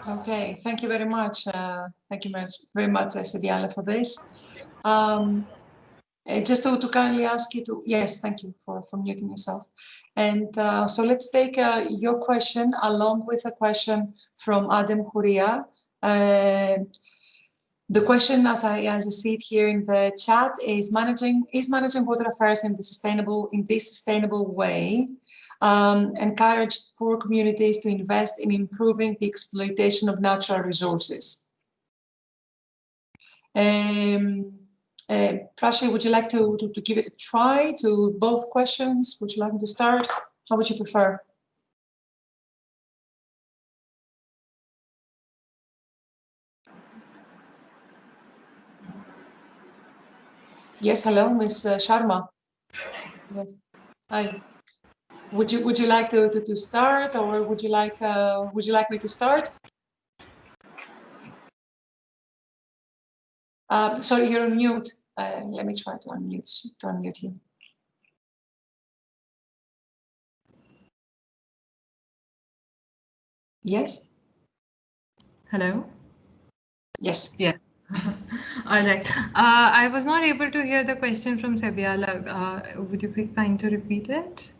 Okay, thank you very much. Thank you very much, Sibiala, for this. Just to kindly ask you to, yes, thank you for muting yourself. And so let's take your question along with a question from Adam Huria. The question, as I see it here in the chat, is managing water affairs in this sustainable way encourage poor communities to invest in improving the exploitation of natural resources. Prashay, would you like to give it a try to both questions? Would you like me to start? How would you prefer? Yes, hello, Ms. Sharma. Yes, hi. Would you like to start, or would you like me to start? Sorry, you're on mute. Let me try to unmute you. Yes. Hello? Yes. Yeah. All right. I was not able to hear the question from Sabiala. Would you be kind to repeat it?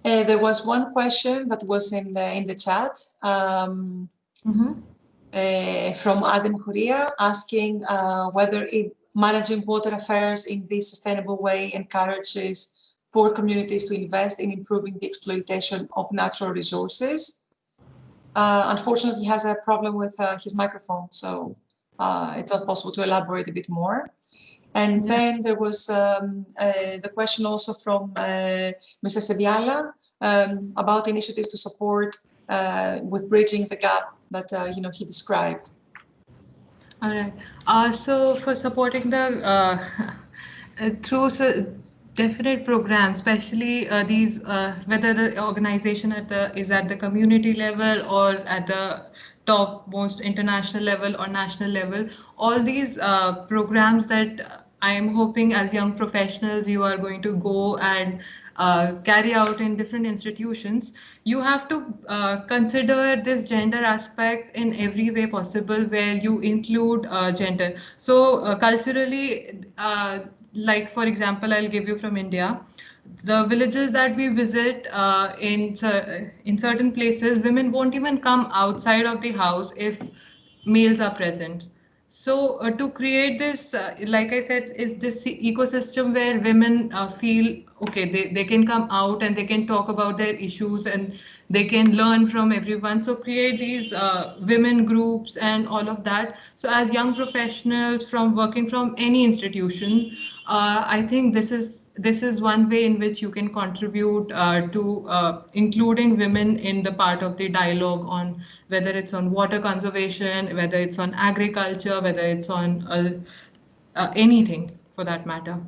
There was one question that was in the chat from Adam Huria asking whether managing water affairs in this sustainable way encourages poor communities to invest in improving the exploitation of natural resources. Unfortunately, he has a problem with his microphone, so it's not possible to elaborate a bit more. And then there was the question also from Mr. Sebiala about initiatives to support with bridging the gap that he described. All right. So for supporting the through definite programs, especially these, whether the organization is at the community level or at the top most international level or national level, all these programs that I am hoping as young professionals you are going to go and carry out in different institutions, you have to consider this gender aspect in every way possible where you include gender. So culturally, like for example, I'll give you from India. The villages that we visit in certain places, women won't even come outside of the house if males are present. So to create this, like I said, is this ecosystem where women feel okay, they can come out and they can talk about their issues and they can learn from everyone. So create these women groups and all of that. So as young professionals from working from any institution, I think this is one way in which you can contribute to including women in the part of the dialogue on whether it's on water conservation, whether it's on agriculture, whether it's on anything for that matter.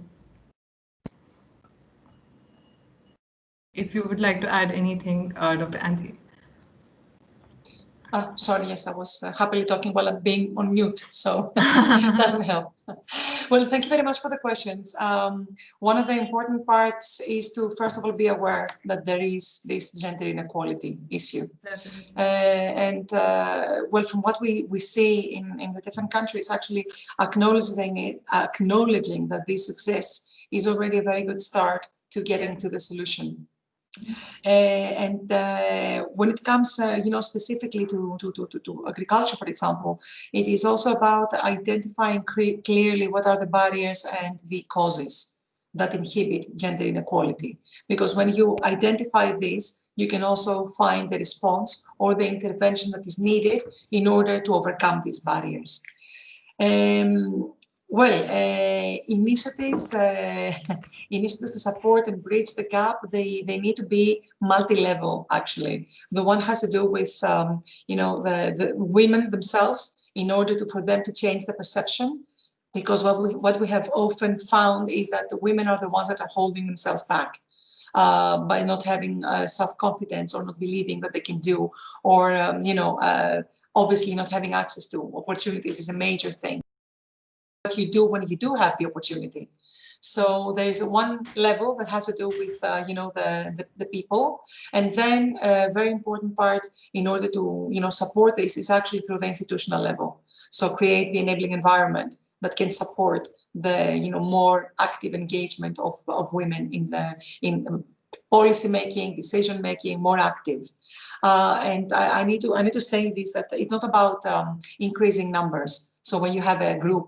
If you would like to add anything, Dr. Anthony. Sorry, yes, I was happily talking while I'm being on mute, so it doesn't help. Well, thank you very much for the questions. One of the important parts is to, first of all, be aware that there is this gender inequality issue. Well, from what we see in the different countries, actually acknowledging that this exists is already a very good start to getting to the solution. When it comes, specifically to agriculture, for example, it is also about identifying clearly what are the barriers and the causes that inhibit gender inequality. Because when you identify this, you can also find the response or the intervention that is needed in order to overcome these barriers. Initiatives to support and bridge the gap, they need to be multi-level, actually. The one has to do with, the women themselves in order for them to change the perception. Because what we have often found is that the women are the ones that are holding themselves back by not having self-confidence or not believing that they can do, or, obviously not having access to opportunities is a major thing. you do when you do have the opportunity. So there is one level that has to do with, the people. And then a very important part in order to, support this is actually through the institutional level. So create the enabling environment that can support the, more active engagement of women in policy making, decision making, more active. And I need to say this, that it's not about increasing numbers. So when you have a group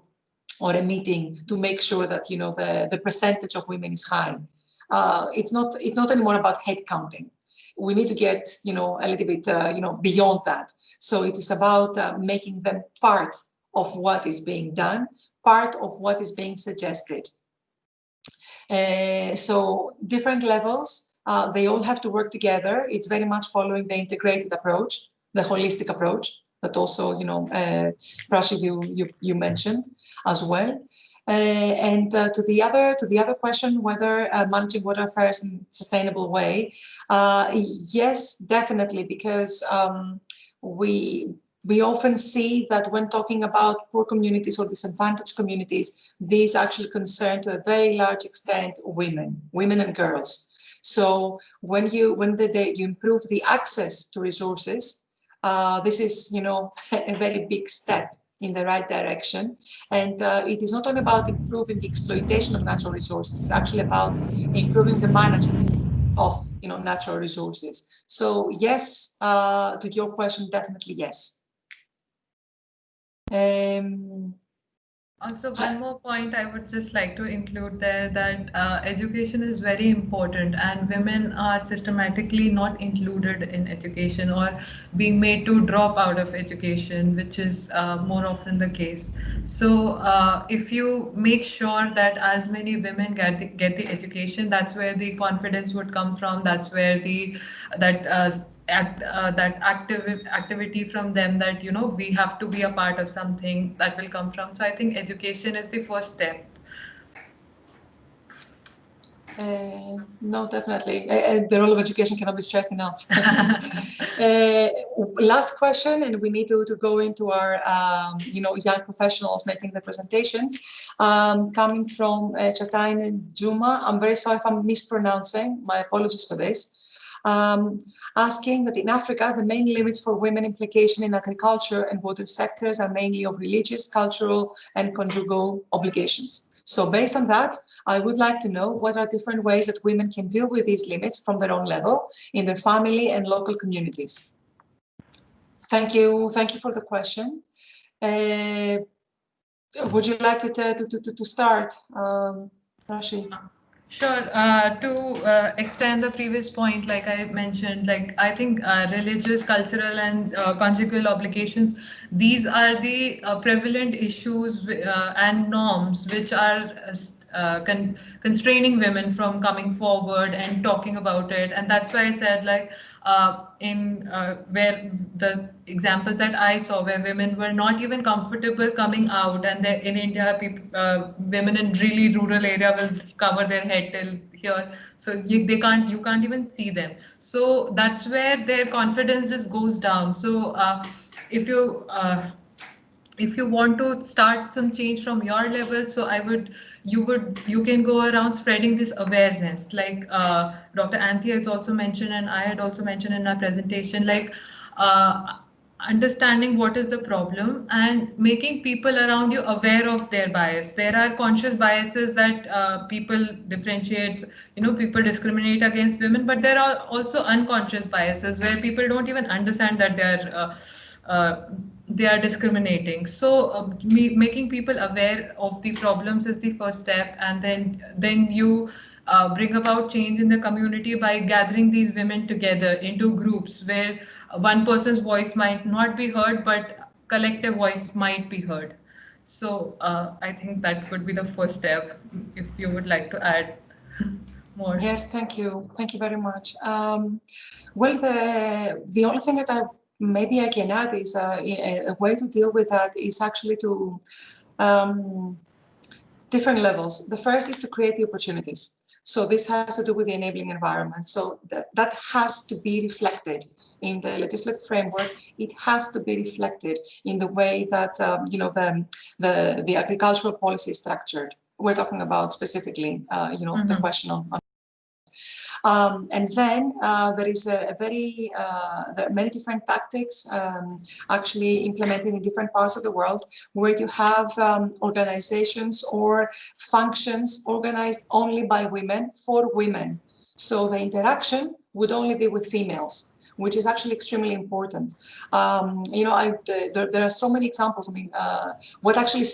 or a meeting, to make sure that the percentage of women is high, it's not anymore about head counting. We need to get a little bit beyond that. So it is about making them part of what is being done, part of what is being suggested. So different levels, they all have to work together. It's very much following the integrated approach, the holistic approach that also, Prasha, you mentioned as well. And to the other question, whether managing water affairs in a sustainable way, yes, definitely, because we often see that when talking about poor communities or disadvantaged communities, these actually concern to a very large extent women and girls. So when you improve the access to resources, this is a very big step in the right direction. And it is not only about improving the exploitation of natural resources, it's actually about improving the management of natural resources. So yes, to your question, definitely yes. Also, one more point I would just like to include there, that education is very important, and women are systematically not included in education or being made to drop out of education, which is more often the case. So if you make sure that as many women get the education, that's where the confidence would come from. That's where that activity from them, that we have to be a part of something, that will come from. So I think education is the first step. No, definitely. The role of education cannot be stressed enough. Last question, and we need to go into our young professionals making the presentations. Coming from Chataine Juma, I'm very sorry if I'm mispronouncing, my apologies for this. Asking that in Africa, the main limits for women implication in agriculture and water sectors are mainly of religious, cultural, and conjugal obligations. So based on that, I would like to know what are different ways that women can deal with these limits from their own level in their family and local communities. Thank you for the question. Would you like to start, Rashi? Sure. To extend the previous point, like I mentioned, I think religious, cultural, and conjugal obligations, these are the prevalent issues and norms which are constraining women from coming forward and talking about it. And that's why I said, where the examples that I saw, where women were not even comfortable coming out, and in India, women in really rural area will cover their head till here, so you can't even see them. So that's where their confidence just goes down. So if you want to start some change from your level, so you can go around spreading this awareness, like Dr. Anthea has also mentioned, and I had also mentioned in our presentation, understanding what is the problem and making people around you aware of their bias. There are conscious biases that people differentiate, people discriminate against women, but there are also unconscious biases where people don't even understand that they are discriminating. So making people aware of the problems is the first step, and then you bring about change in the community by gathering these women together into groups where one person's voice might not be heard, but collective voice might be heard. So I think that could be the first step, if you would like to add more. Yes, thank you very much. Well, the only thing that maybe I can add is a way to deal with that is actually to different levels. The first is to create the opportunities. So this has to do with the enabling environment. So that has to be reflected in the legislative framework, it has to be reflected in the way that the agricultural policy is structured. We're talking about specifically, the question on. And then there is there are many different tactics actually implemented in different parts of the world, where you have organizations or functions organized only by women for women. So the interaction would only be with females, which is actually extremely important. There are so many examples. I mean, what actually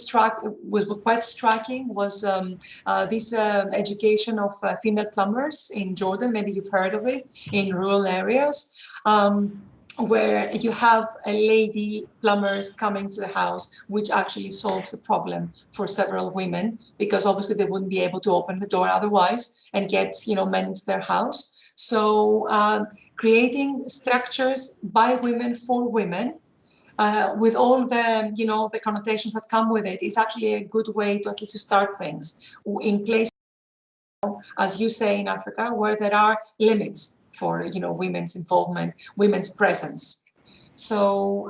was quite striking was this education of female plumbers in Jordan. Maybe you've heard of it, in rural areas, where you have a lady plumbers coming to the house, which actually solves the problem for several women, because obviously they wouldn't be able to open the door otherwise and get men into their house. So creating structures by women for women, with all the the connotations that come with it, is actually a good way to at least start things in places, as you say, in Africa, where there are limits for women's involvement, women's presence. So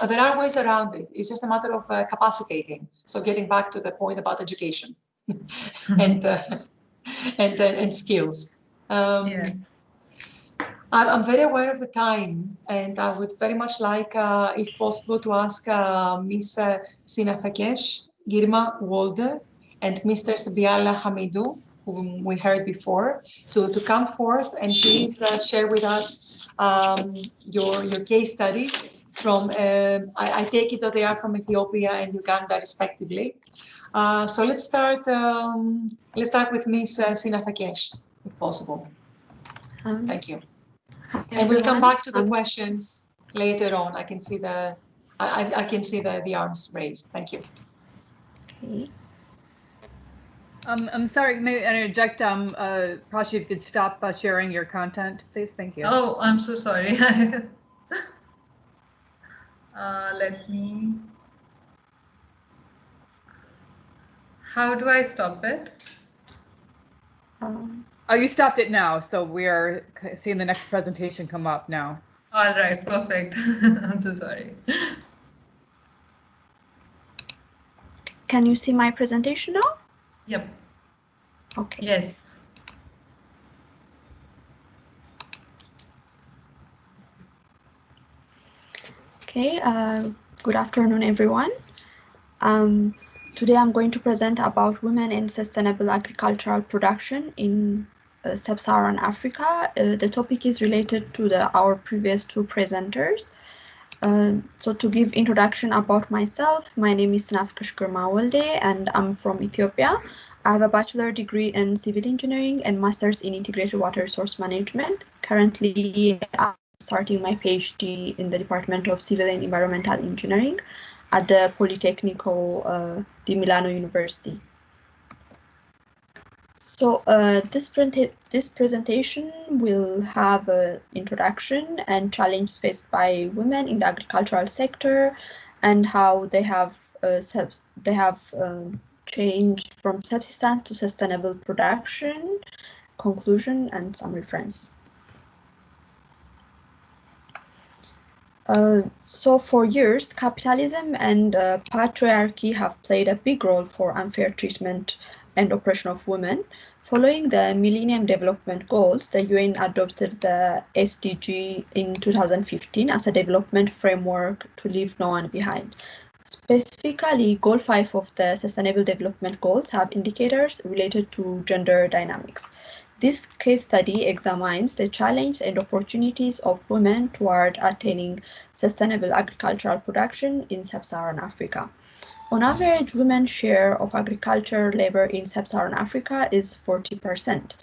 there are ways around it. It's just a matter of capacitating. So getting back to the point about education and skills. Yes. I'm very aware of the time, and I would very much like, if possible, to ask Ms. Sina Fakesh, Girma Walder, and Mr. Sabiala Hamidou, whom we heard before, to come forth and please share with us your case studies from, I take it that they are from Ethiopia and Uganda respectively. So let's start with Ms. Sina Fakesh, if possible. Thank you. And we'll come back to the questions later on. I can see I can see the arms raised. Thank you. Okay. I'm sorry, may I interject? Prashi, if you could stop sharing your content, please. Thank you. Oh, I'm so sorry. Let me. How do I stop it? Oh, you stopped it now, so we are seeing the next presentation come up now. All right, perfect. I'm so sorry. Can you see my presentation now? Yep. Okay. Yes. Okay. Good afternoon, everyone. Today I'm going to present about women in sustainable agricultural production in sub-Saharan Africa. The topic is related to our previous two presenters. So to give introduction about myself, my name is Nafkash Girmawalde and I'm from Ethiopia. I have a bachelor degree in civil engineering and master's in integrated water resource management. Currently, I'm starting my PhD in the Department of Civil and Environmental Engineering at the Politecnico di Milano University. So this presentation will have an introduction and challenges faced by women in the agricultural sector and how they have changed from subsistence to sustainable production, conclusion, and some reference. So for years, capitalism and patriarchy have played a big role for unfair treatment and oppression of women. Following the Millennium Development Goals, the UN adopted the SDG in 2015 as a development framework to leave no one behind. Specifically, Goal 5 of the Sustainable Development Goals have indicators related to gender dynamics. This case study examines the challenges and opportunities of women toward attaining sustainable agricultural production in sub-Saharan Africa. On average, women's share of agriculture labor in sub-Saharan Africa is 40%.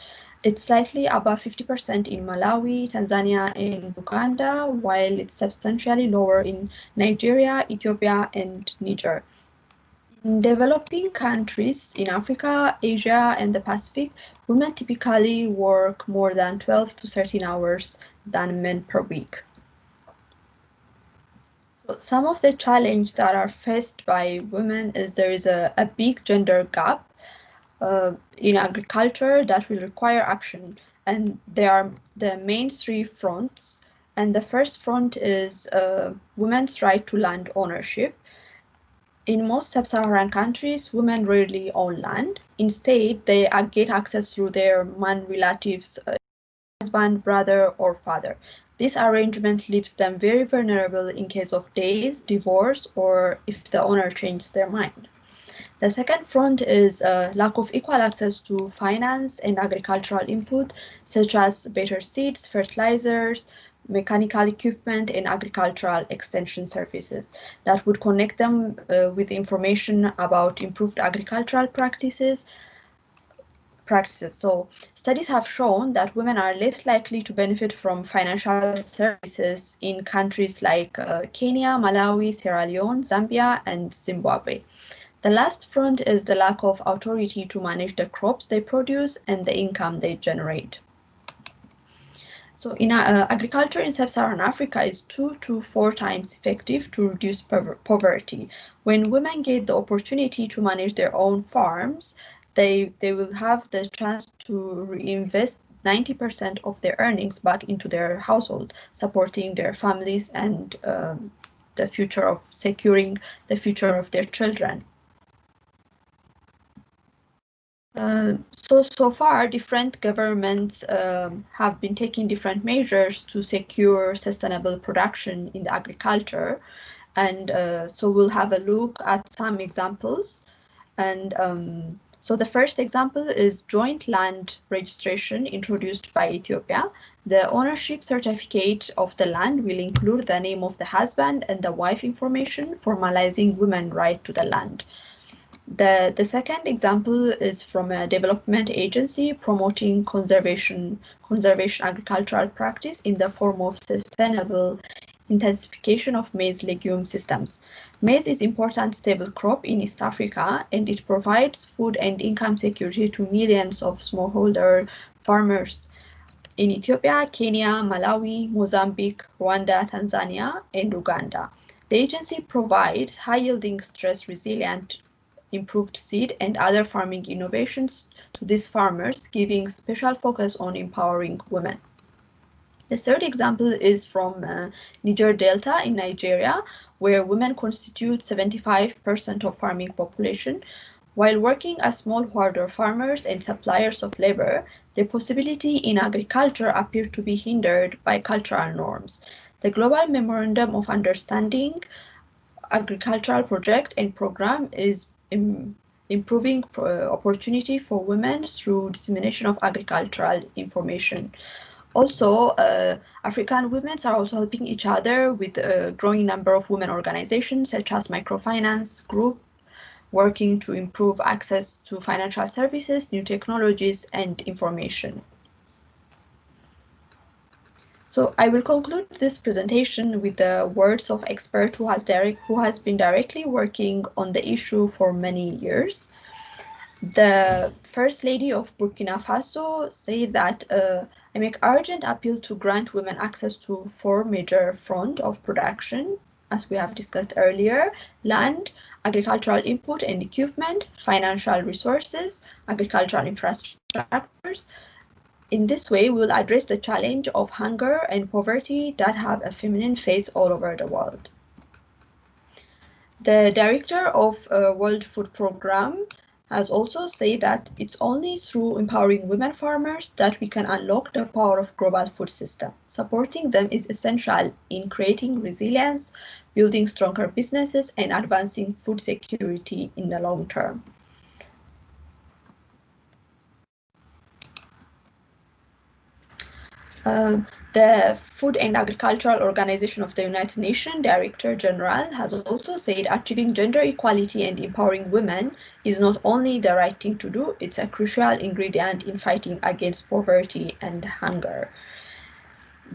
It's slightly above 50% in Malawi, Tanzania, and Uganda, while it's substantially lower in Nigeria, Ethiopia, and Niger. In developing countries in Africa, Asia, and the Pacific, women typically work more than 12 to 13 hours than men per week. So some of the challenges that are faced by women is there is a big gender gap in agriculture that will require action. And there are the main three fronts. And the first front is women's right to land ownership. In most sub-Saharan countries, women rarely own land. Instead, they get access through their man relatives, husband, brother, or father. This arrangement leaves them very vulnerable in case of death, divorce, or if the owner changes their mind. The second front is lack of equal access to finance and agricultural input, such as better seeds, fertilizers, mechanical equipment, and agricultural extension services that would connect them with information about improved agricultural practices. So studies have shown that women are less likely to benefit from financial services in countries like Kenya, Malawi, Sierra Leone, Zambia, and Zimbabwe. The last front is the lack of authority to manage the crops they produce and the income they generate. So in agriculture in sub-Saharan Africa is 2 to 4 times effective to reduce poverty. When women get the opportunity to manage their own farms, they will have the chance to reinvest 90% of their earnings back into their household, supporting their families and the future of securing the future of their children. So far, different governments have been taking different measures to secure sustainable production in the agriculture. And so we'll have a look at some examples. And so the first example is joint land registration introduced by Ethiopia. The ownership certificate of the land will include the name of the husband and the wife information, formalizing women's right to the land. The second example is from a development agency promoting conservation agricultural practice in the form of sustainable intensification of maize legume systems. Maize is an important staple crop in East Africa, and it provides food and income security to millions of smallholder farmers in Ethiopia, Kenya, Malawi, Mozambique, Rwanda, Tanzania, and Uganda. The agency provides high-yielding, stress-resilient improved seed and other farming innovations to these farmers, giving special focus on empowering women. The third example is from Niger Delta in Nigeria, where women constitute 75% of farming population. While working as smallholder farmers and suppliers of labor, their possibility in agriculture appear to be hindered by cultural norms. The Global Memorandum of Understanding agricultural project and program is improving opportunity for women through dissemination of agricultural information. Also, African women are also helping each other with a growing number of women organizations such as microfinance group, working to improve access to financial services, new technologies, and information. So I will conclude this presentation with the words of expert who has been directly working on the issue for many years. The First Lady of Burkina Faso said that I make urgent appeal to grant women access to 4 major fronts of production, as we have discussed earlier: land, agricultural input and equipment, financial resources, agricultural infrastructures. In this way, we will address the challenge of hunger and poverty that have a feminine face all over the world. The director of World Food Programme has also said that it's only through empowering women farmers that we can unlock the power of global food system. Supporting them is essential in creating resilience, building stronger businesses, and advancing food security in the long term. The Food and Agricultural Organization of the United Nations Director General has also said achieving gender equality and empowering women is not only the right thing to do, it's a crucial ingredient in fighting against poverty and hunger.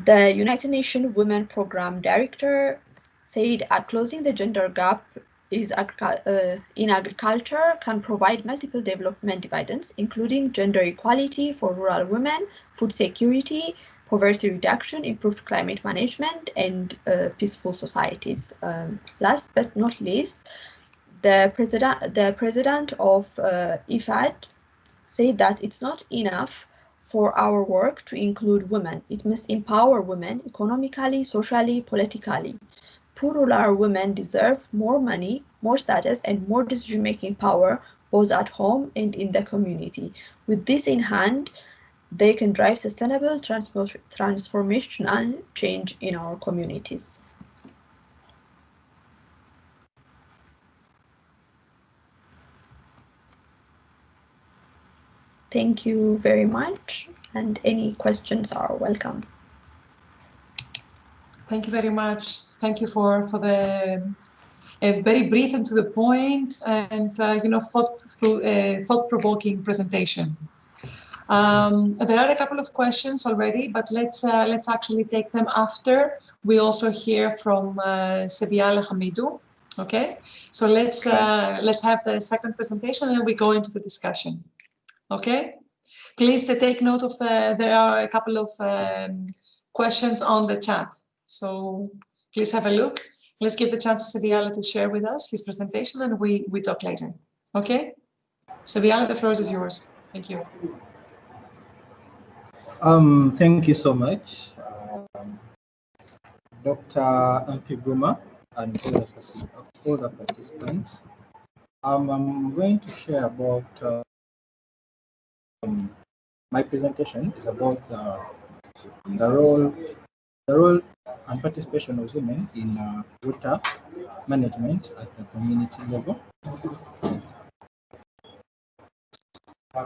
The United Nations Women Programme Director said closing the gender gap in agriculture can provide multiple development dividends, including gender equality for rural women, food security, poverty reduction, improved climate management, and peaceful societies. Last but not least, the president of IFAD said that it's not enough for our work to include women. It must empower women economically, socially, politically. Poor rural women deserve more money, more status, and more decision-making power, both at home and in the community. With this in hand, they can drive sustainable transformational change in our communities. Thank you very much, and any questions are welcome. Thank you very much. Thank you for the very brief and to the point and thought-provoking presentation. There are a couple of questions already, but let's actually take them after we also hear from Sebiala Hamidou. Okay, so let's have the second presentation and then we go into the discussion. Okay, please take note of there are a couple of questions on the chat, so please have a look. Let's give the chance to Sebiala to share with us his presentation and we talk later. Okay, Sebiala, the floor is yours. Thank you. Thank you so much, Dr. Ampiguma and all the participants. I'm going to share about my presentation is about the role and participation of women in water management at the community level.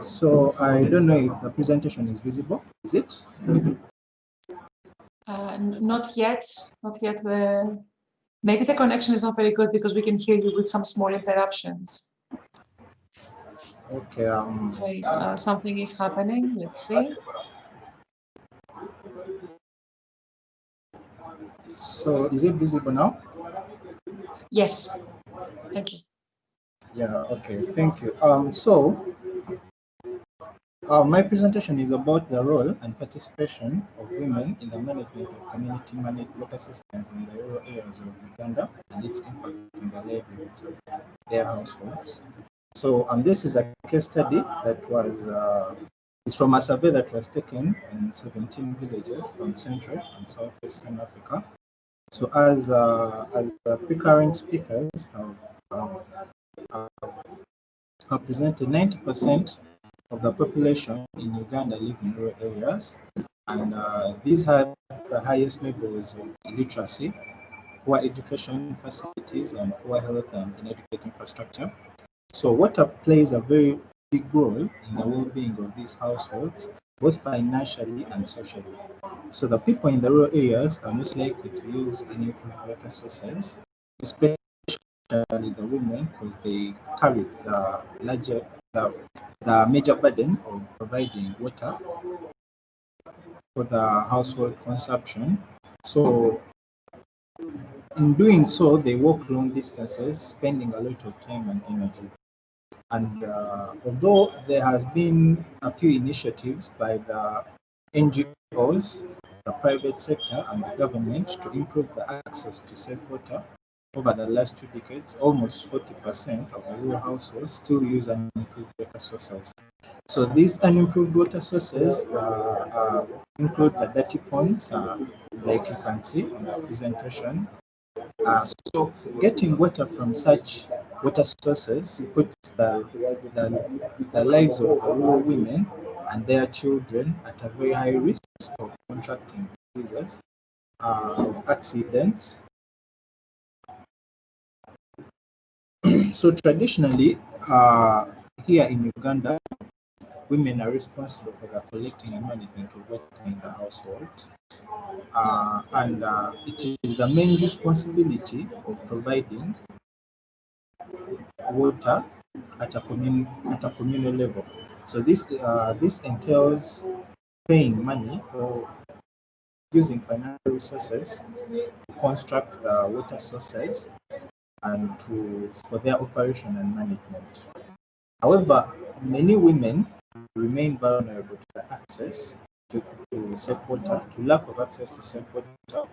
So I don't know if the presentation is visible. Is it? Not yet. Not yet. Maybe the connection is not very good because we can hear you with some small interruptions. Okay. Wait, something is happening. Let's see. So is it visible now? Yes. Thank you. Yeah. Okay. Thank you. My presentation is about the role and participation of women in the management of community managed water systems in the rural areas of Uganda and its impact on the livelihoods of their households. So this is a case study that was it's from a survey that was taken in 17 villages from Central and Southwestern Africa. So as the pre-current speakers have presented, 90% of the population in Uganda live in rural areas, and these have the highest levels of illiteracy, poor education facilities, and poor health and inadequate infrastructure. So water plays a very big role in the well-being of these households, both financially and socially. So the people in the rural areas are most likely to use unimproved water sources, especially the women, because they carry the major burden of providing water for the household consumption. So in doing so, they walk long distances, spending a lot of time and energy. And although there has been a few initiatives by the NGOs, the private sector and the government to improve the access to safe water, over the last 2 decades, almost 40% of the rural households still use unimproved water sources. So these unimproved water sources include the dirty ponds, like you can see on the presentation. So getting water from such water sources puts the lives of the rural women and their children at a very high risk of contracting diseases, of accidents. So traditionally, here in Uganda, women are responsible for the collecting and management of water in the household. And it is the men's responsibility of providing water at a communal level. So this entails paying money or using financial resources to construct the water sources and for their operation and management. However, many women remain vulnerable to the access to safe water, to lack of access to safe water,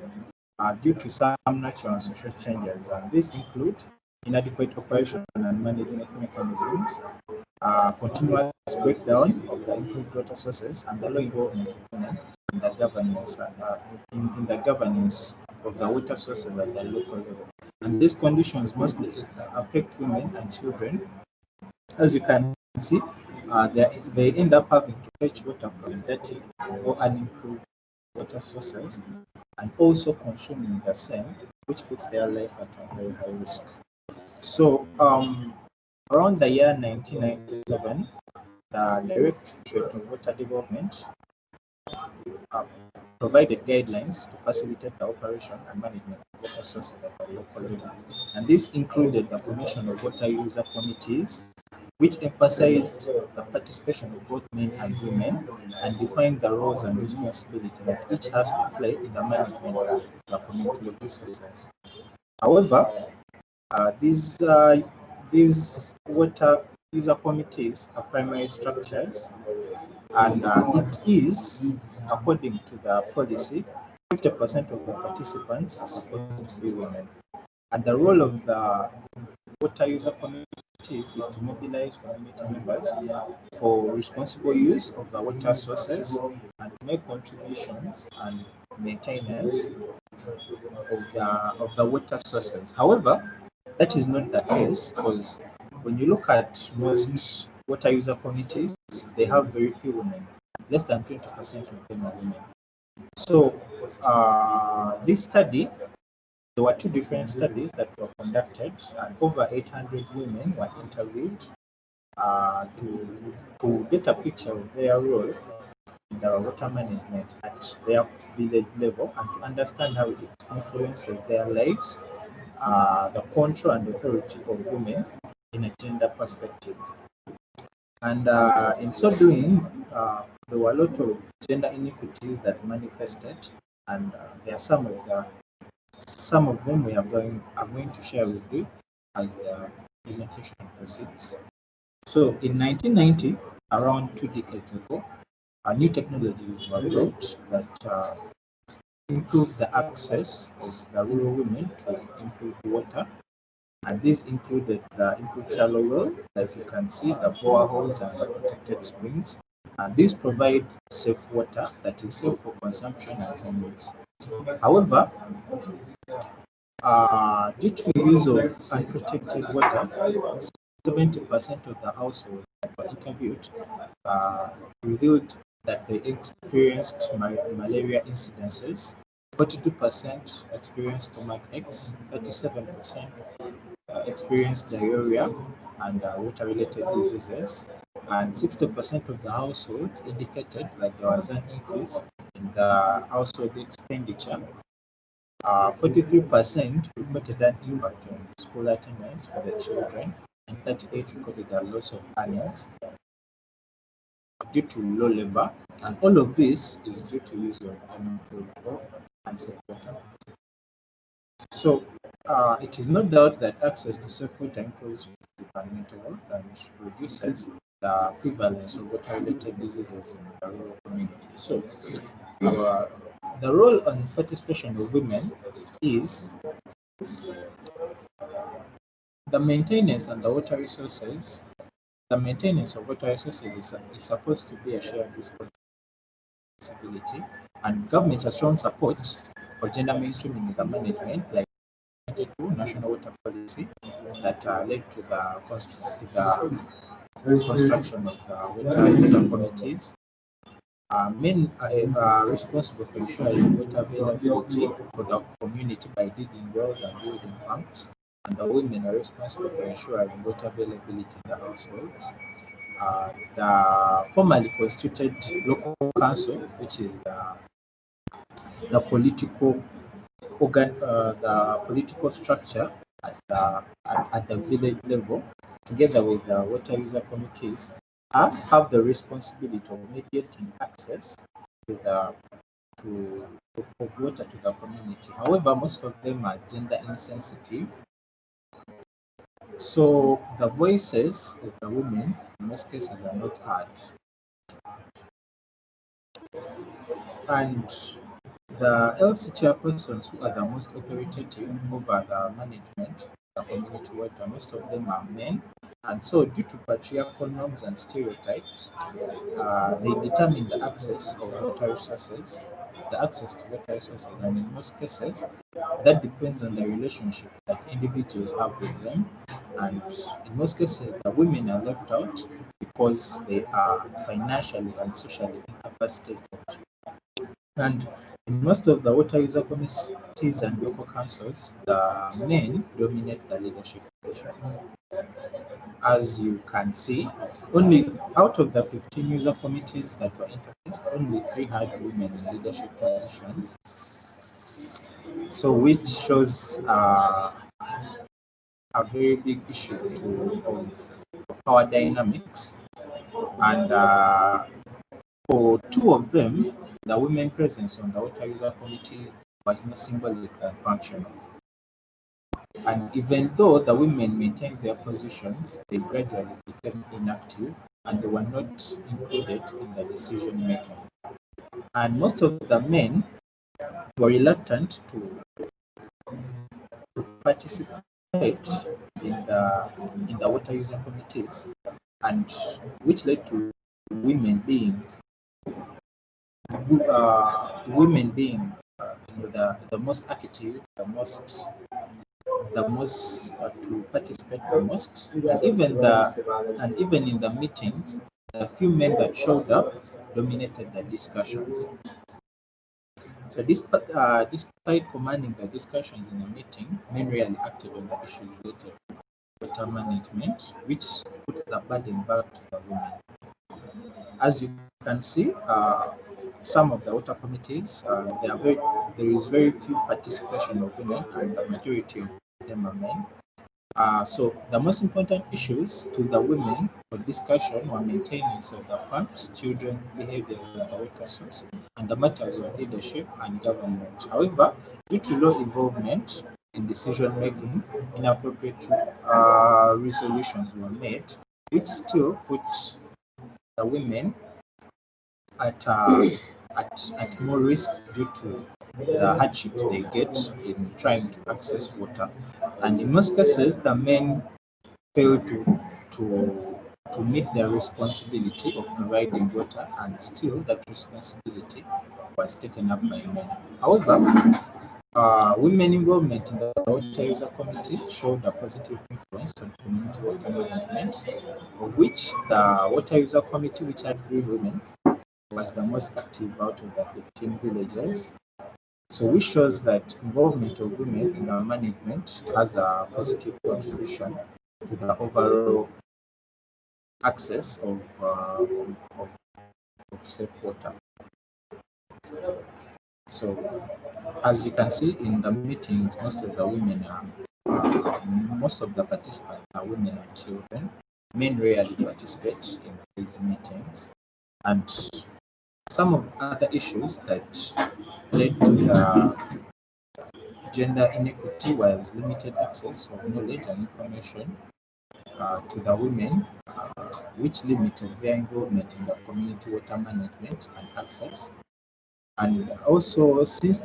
due to some natural and social changes. And these include inadequate operation and management mechanisms, continuous breakdown of the improved water sources, and the low involvement of women in the governance in the governance of the water sources at the local level. And these conditions mostly affect women and children. As you can see, they end up having to fetch water from dirty or unimproved water sources, and also consuming the same, which puts their life at a very high risk. So, around the year 1997, the Directorate of Water Development provided guidelines to facilitate the operation and management of water sources at the local level. And this included the formation of water user committees, which emphasized the participation of both men and women and defined the roles and responsibilities that each has to play in the management of the community of resources. However, these water user committees are primary structures, and it is, according to the policy, 50% of the participants are supposed to be women. And the role of the water user committees is to mobilize community members for responsible use of the water sources and to make contributions and maintenance of the water sources. However, that is not the case, because when you look at most water user committees, they have very few women. Less than 20% of them are women. So this study, there were two different studies that were conducted, and over 800 women were interviewed to get a picture of their role in the water management at their village level, and to understand how it influences their lives, the control and authority of women in a gender perspective. And in so doing, there were a lot of gender inequities that manifested, and there are some of them I'm going to share with you as the presentation proceeds. So in 1990, around 2 decades ago, new technologies were brought that improved the access of the rural women to improved water. And this included the improved shallow well, as you can see, the boreholes and the protected springs. And these provide safe water that is safe for consumption and home use. However, due to use of unprotected water, 70% of the households that were interviewed revealed that they experienced malaria incidences. 42% experienced stomach aches, 37% experienced diarrhea and water-related diseases, and 60% of the households indicated that there was an increase in the household expenditure. 43% reported an impact on school attendance for the children, and 38% recorded a loss of earnings due to low labor, and all of this is due to use of unimproved or unsafe water. So it is no doubt that access to safe water improves physical and mental health and reduces the prevalence of water-related diseases in the rural community. So the role and participation of women is the maintenance and the water resources. The maintenance of water resources is supposed to be a shared responsibility, and government has shown support for gender mainstreaming in the management, like Day2 national water policy that led to the construction of the water user committees. Men are responsible for ensuring water availability for the community by digging wells and building pumps, and the women are responsible for ensuring water availability in the households. The formally constituted local council, which is the political the political structure at the village level, together with the water user committees, have the responsibility of mediating access of water to the community. However, most of them are gender insensitive. So the voices of the women in most cases are not heard. And the LC chairpersons, who are the most authoritative over the management, the community water, most of them are men. And so due to patriarchal norms and stereotypes, they determine the access of water resources, the access to water resources, and in most cases, that depends on the relationship that individuals have with them. And in most cases, the women are left out because they are financially and socially incapacitated. And in most of the water user committees and local councils, the men dominate the leadership positions. As you can see, only out of the 15 user committees that were interfaced, only 3 had women in leadership positions. So, which shows a very big issue of power dynamics. And for 2 of them, the women presence on the water user committee was more symbolic than functional. And even though the women maintained their positions, they gradually became inactive and they were not included in the decision making. And most of the men were reluctant to participate in the water user committees, and which led to women being the most active, the most to participate the most, and even in the meetings, the few men that showed up dominated the discussions. So despite commanding the discussions in the meeting, men rarely acted on the issues related to water management, which put the burden back to the women. As you can see, some of the water committees, there is very few participation of women, and the majority of them are men. So the most important issues to the women for discussion were maintenance of the pumps, children behaviors at the water source, and the matters of leadership and government. However, due to low involvement in decision making, inappropriate resolutions were made, which still put the women at more risk due to the hardships they get in trying to access water. And in most cases, the men fail to meet their responsibility of providing water, and still that responsibility was taken up by men. However, women involvement in the water user committee showed a positive influence on community water management, of which the water user committee, which had 3 women, was the most active out of the 15 villages. So which shows that involvement of women in our management has a positive contribution to the overall access of safe water. So as you can see in the meetings, most of the participants are women and children. Men rarely participate in these meetings, and some of other issues that led to the gender inequity was limited access of knowledge and information to the women, which limited their involvement in the community water management and access. And also, since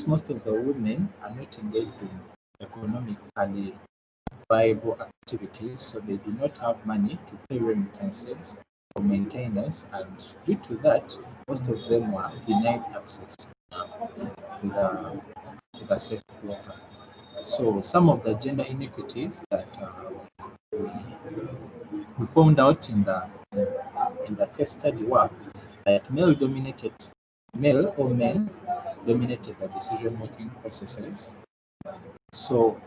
most of the women are not engaged in economically viable activities, so they do not have money to pay remittances for maintenance, and due to that, most of them were denied access to the safe water. So some of the gender inequities that we found out in the case study were that male or men dominated the decision-making processes, so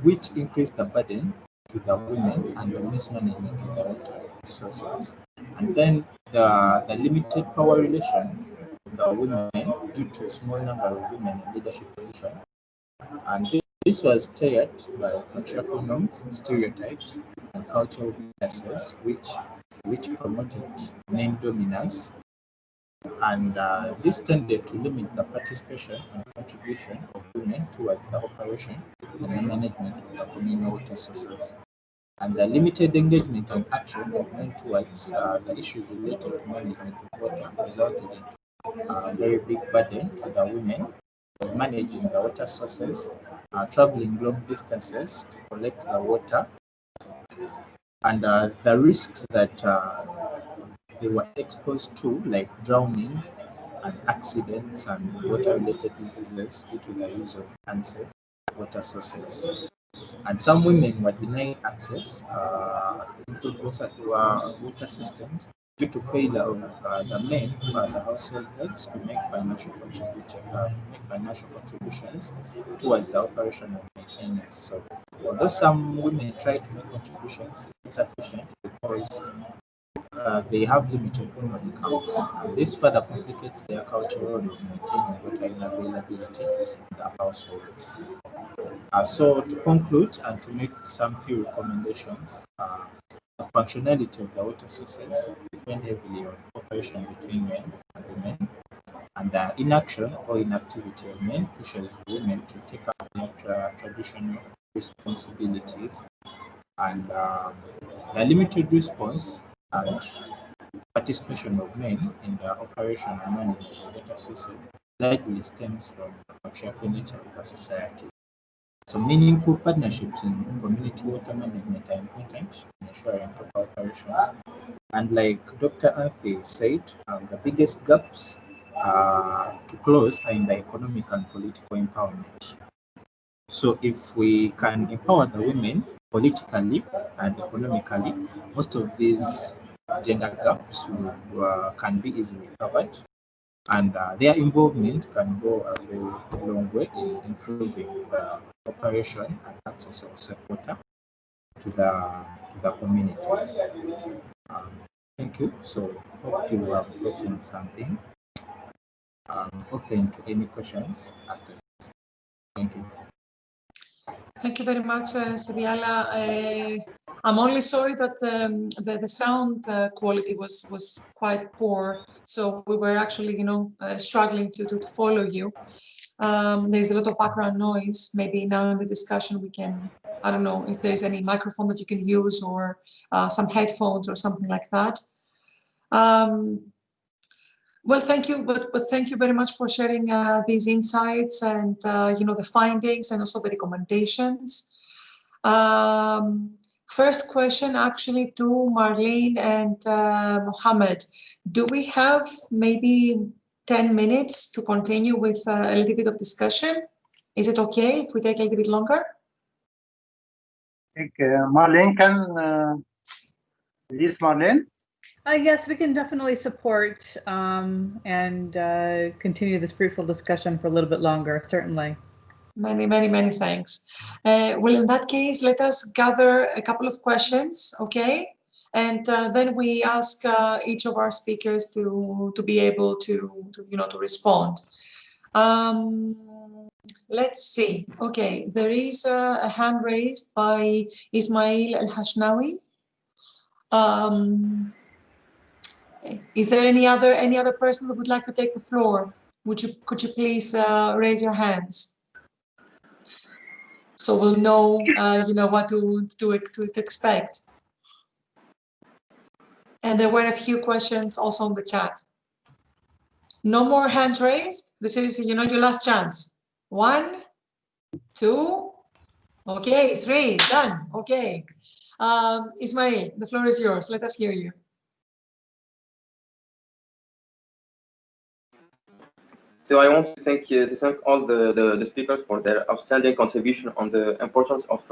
which increased the burden to the women and the mismanagement of the water resources. And then the limited power relation of the women due to a small number of women in leadership positions, and this was steered by patriarchal norms, stereotypes, and cultural biases, which promoted male dominance, and this tended to limit the participation and contribution of women towards the operation and the management of the communal water sources. And the limited engagement and action of men towards the issues related to management of water resulted in a very big burden to the women of managing the water sources, traveling long distances to collect the water, and the risks that they were exposed to, like drowning and accidents and water-related diseases due to the use of unsafe water sources. And some women were denied access to improved water systems due to failure of the men, the household heads, to make financial contributions towards the operation of maintenance. So, although some women try to make contributions, it's insufficient because they have limited annual incomes. And this further complicates their cultural role of maintaining water availability in the households. So to conclude and to make some few recommendations, the functionality of the water sources depend heavily on cooperation between men and women, and the inaction or inactivity of men pushes women to take up their traditional responsibilities, and the limited response and participation of men in the operation and management of water sources largely stems from the patriarchal nature of the society. So meaningful partnerships in community water management are important in ensuring proper operations. And like Dr. Anthony said, the biggest gaps to close are in the economic and political empowerment. So if we can empower the women politically and economically, most of these gender gaps can be easily covered, and their involvement can go a very long way in improving the operation and access of safe water to the communities. Thank you. So hope you have gotten something. Open to any questions after this. Thank you. Thank you very much, Sabiala. I'm only sorry that the sound quality was quite poor, so we were actually, struggling to follow you. There's a lot of background noise. Maybe now in the discussion we can, I don't know if there is any microphone that you can use or some headphones or something like that. Well, thank you, but thank you very much for sharing these insights and the findings and also the recommendations. First question actually to Marlene and Mohammed. Do we have maybe 10 minutes to continue with a little bit of discussion? Is it okay if we take a little bit longer? I think Marlene can, please Marlene? Yes, we can definitely support and continue this fruitful discussion for a little bit longer, certainly. Many thanks. Well, in that case, let us gather a couple of questions, okay? And then we ask each of our speakers to be able to respond. Let's see. Okay, there is a hand raised by Ismail El-Hashnawi. Is there any other person that would like to take the floor? Could you please raise your hands, so we'll know what to expect. And there were a few questions also in the chat. No more hands raised. This is your last chance. 1, 2, okay, 3, done. Okay, Ismail, the floor is yours. Let us hear you. So I want to thank all the speakers for their outstanding contribution on the importance of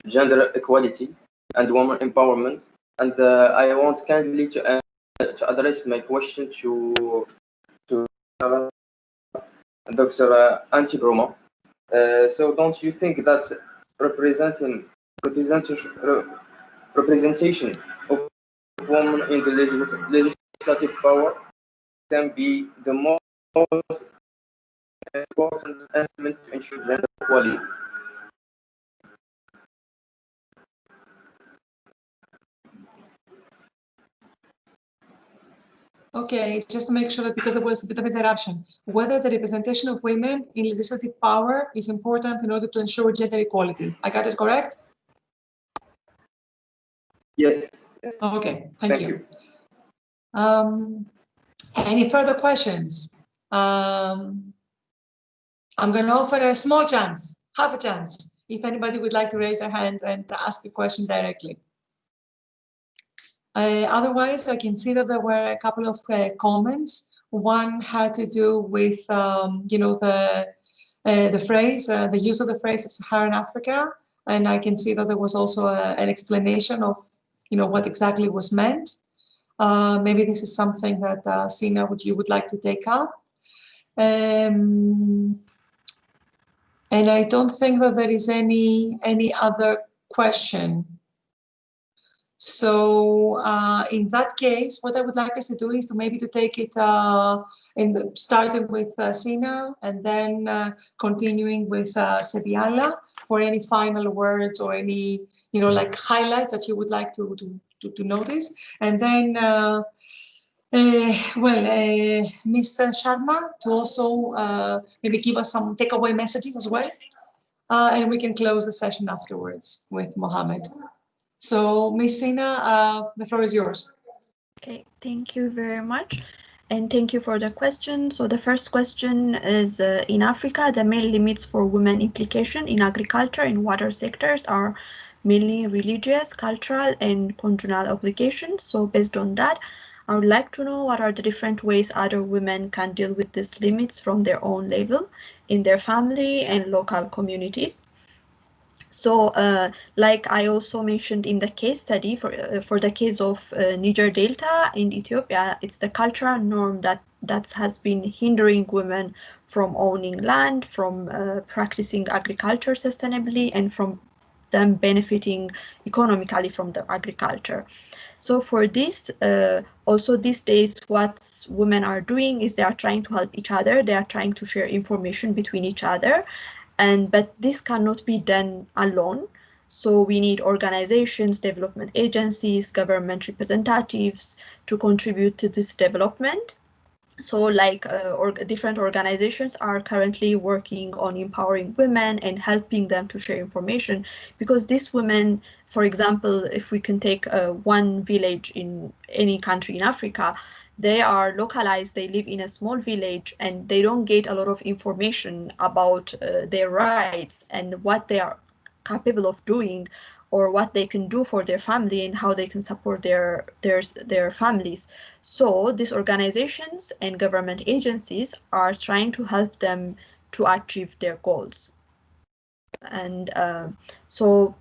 gender equality and women empowerment. And I want kindly to address my question to Dr. Antibroma. So don't you think that representation of women in the legislative power can be the most important element to ensure gender equality? Okay, just to make sure that, because there was a bit of interruption, whether the representation of women in legislative power is important in order to ensure gender equality. I got it correct? Yes. Okay, thank you. Any further questions? I'm going to offer a small chance. have a chance if anybody would like to raise their hand and ask a question directly. Otherwise, I can see that there were a couple of comments. One had to do with, you know, the phrase, the use of the phrase of Saharan Africa, and I can see that there was also an explanation of, you know, what exactly was meant. Maybe this is something that Sina, you would like to take up. And I don't think that there is any other question. So in that case, what I would like us to do is to maybe to take it starting with Sina and then continuing with Sebiala for any final words or any, you know, like highlights that you would like to notice. And then, Ms. Sharma to also maybe give us some takeaway messages as well. And we can close the session afterwards with Mohammed. So, Ms. Sina, the floor is yours. Okay, thank you very much. And thank you for the question. So the first question is, in Africa, the main limits for women implication in agriculture and water sectors are mainly religious, cultural, and conjugal obligations. So based on that, I would like to know what are the different ways other women can deal with these limits from their own level in their family and local communities. So, like I also mentioned in the case study, for the case of Niger Delta in Ethiopia, it's the cultural norm that has been hindering women from owning land, from practicing agriculture sustainably, and from them benefiting economically from the agriculture. So for this, also these days, what women are doing is they are trying to help each other. They are trying to share information between each other. But this cannot be done alone. So we need organizations, development agencies, government representatives to contribute to this development. So like different organizations are currently working on empowering women and helping them to share information, because these women, for example, if we can take one village in any country in Africa, they are localized, they live in a small village, and they don't get a lot of information about their rights and what they are capable of doing, or what they can do for their family and how they can support their families. So these organizations and government agencies are trying to help them to achieve their goals. And so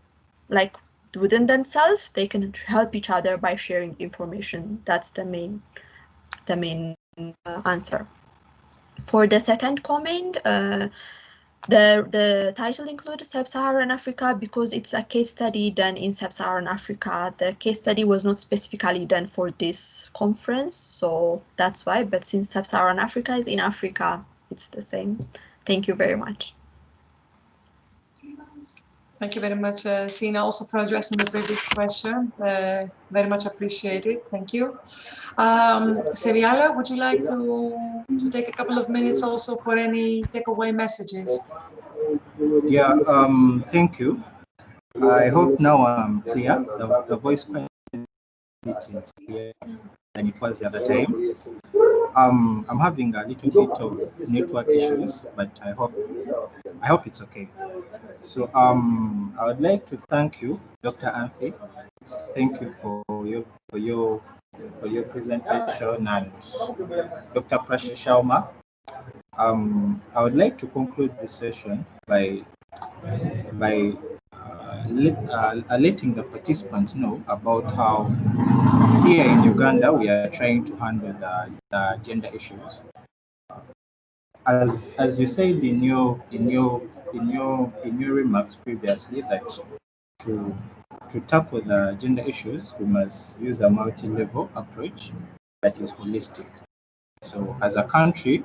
like within themselves, they can help each other by sharing information. That's the main answer. For the second comment, the title includes Sub-Saharan Africa because it's a case study done in Sub-Saharan Africa. The case study was not specifically done for this conference, so that's why. But since Sub-Saharan Africa is in Africa, it's the same. Thank you very much. Thank you very much, Sina, also for addressing the previous question. Very much appreciated. Thank you. Sebiala, would you like to take a couple of minutes also for any takeaway messages? Yeah, thank you. I hope now I'm clear. The voice quality is clear than it was the other time. I'm having a little bit of network issues, but I hope it's okay. So I would like to thank you, Dr. Anthi. Thank you for your presentation, and Dr. Prashi Sharma. I would like to conclude this session by letting the participants know about how here in Uganda we are trying to handle the gender issues. As you said in your remarks previously, that to tackle the gender issues, we must use a multi-level approach that is holistic. So as a country,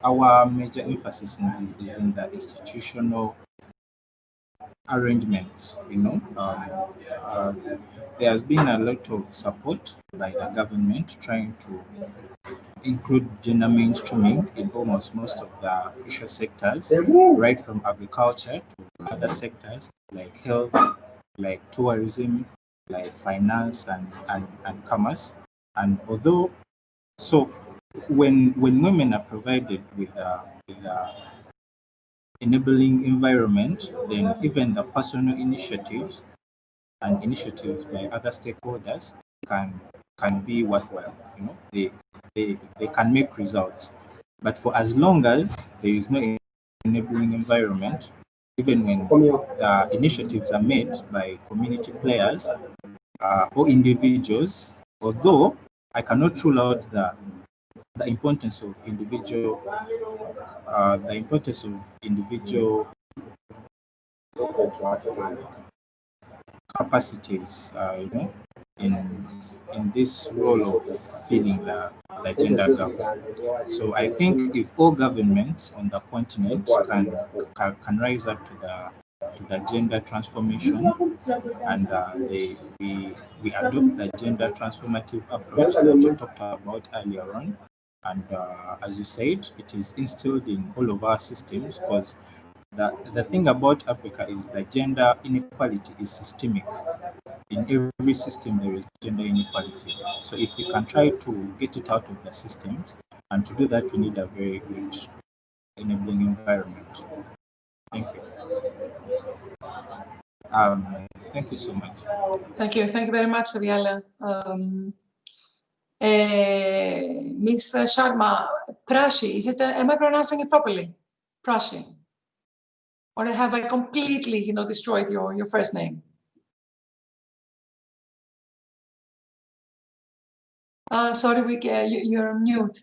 our major emphasis is in the institutional arrangements. There has been a lot of support by the government trying to include gender mainstreaming in almost most of the crucial sectors, right from agriculture to other sectors like health, like tourism, like finance and commerce. And although, so when women are provided with enabling environment, then even the personal initiatives and initiatives by other stakeholders can be worthwhile. They can make results. But for as long as there is no enabling environment, even when the initiatives are made by community players or individuals, although I cannot rule out the importance of individual capacities, in this role of filling the gender gap. So I think if all governments on the continent can rise up to the gender transformation, and we adopt the gender transformative approach that you talked about earlier on, and as you said, it is instilled in all of our systems, because the thing about Africa is that gender inequality is systemic. In every system, there is gender inequality. So if we can try to get it out of the systems, and to do that, we need a very good enabling environment. Thank you. Thank you so much. Thank you very much, Riala. Ms. Sharma, Prashi, am I pronouncing it properly? Prashi. Or have I completely, destroyed your first name? Sorry, you're on mute.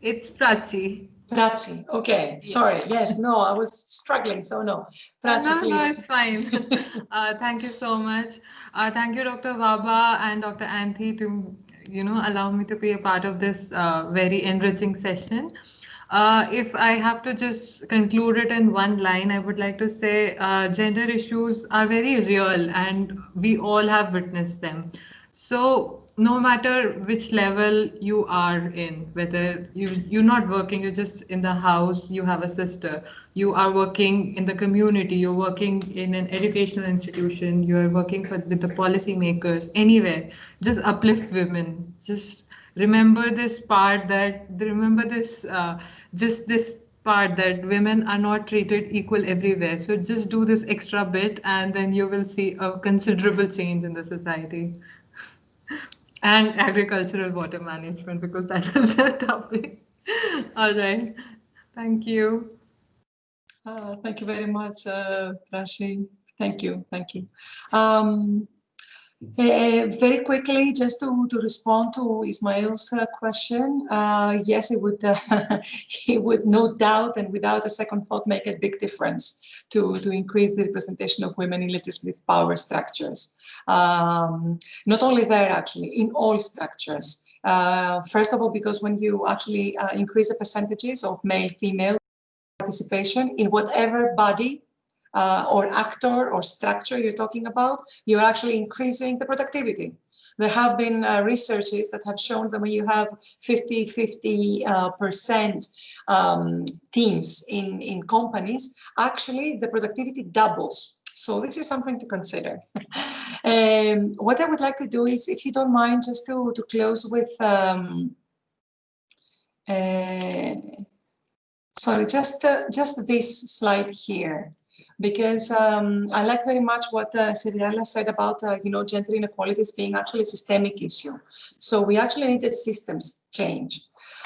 It's Prachi. Prachi, okay. Yes. Sorry, yes, no, I was struggling, so no. Prachi, please. No, it's fine. Thank you so much. Thank you, Dr. Vaba and Dr. Anthi, to allow me to be a part of this very enriching session. If I have to just conclude it in one line, I would like to say gender issues are very real and we all have witnessed them. So no matter which level you are in, whether you're not working, you're just in the house, you have a sister, you are working in the community, you're working in an educational institution, you're working with the policymakers, anywhere, just uplift women. Just remember this part that women are not treated equal everywhere. So just do this extra bit and then you will see a considerable change in the society. And agricultural water management, because that is the topic. All right. Thank you. Thank you very much, Prashi. Thank you. Very quickly, just to respond to Ismail's question, yes, it would it would no doubt and without a second thought make a big difference to increase the representation of women in legislative power structures. Not only there, actually, in all structures. First of all, because when you actually increase the percentages of male-female participation in whatever body or actor or structure you're talking about, you're actually increasing the productivity. There have been researches that have shown that when you have 50% teams in companies, actually the productivity doubles. So this is something to consider. What I would like to do is, if you don't mind, just to close with, sorry, just this slide here, because I like very much what Siriala said about gender inequalities being actually a systemic issue. So we actually needed systems change.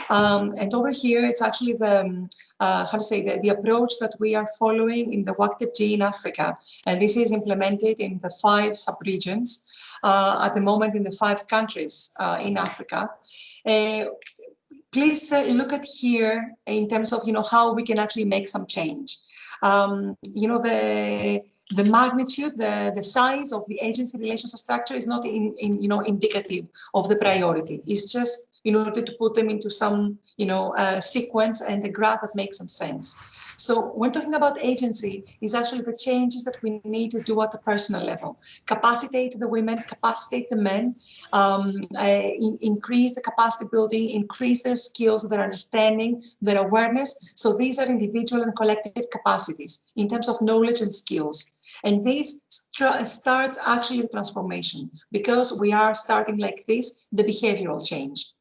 And over here, it's actually the the approach that we are following in the WACTEP-G in Africa. And this is implemented in the 5 sub-regions at the moment in the 5 countries in Africa. Please look at here in terms of how we can actually make some change. The magnitude, the size of the agency relations structure is not indicative of the priority. It's just in order to put them into some sequence and a graph that makes some sense. So when talking about agency, is actually the changes that we need to do at the personal level. Capacitate the women, capacitate the men, increase the capacity building, increase their skills, their understanding, their awareness. So these are individual and collective capacities in terms of knowledge and skills. And this starts actually the transformation, because we are starting like this, the behavioral change.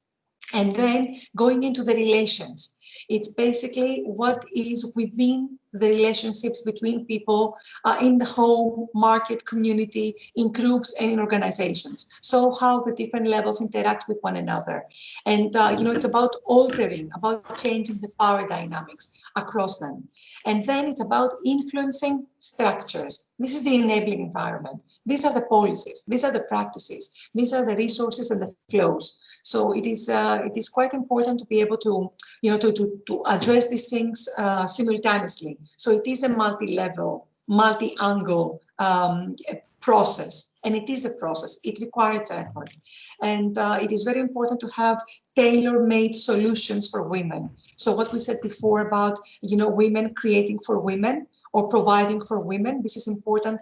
And then going into the relations. It's basically what is within the relationships between people in the home, market, community, in groups and in organizations. So how the different levels interact with one another. And, it's about altering, about changing the power dynamics across them. And then it's about influencing structures. This is the enabling environment. These are the policies. These are the practices. These are the resources and the flows. So it is quite important to be able to, to address these things simultaneously. So it is a multi-level, multi-angle process, and it is a process. It requires effort, and it is very important to have tailor-made solutions for women. So what we said before about, women creating for women or providing for women, this is important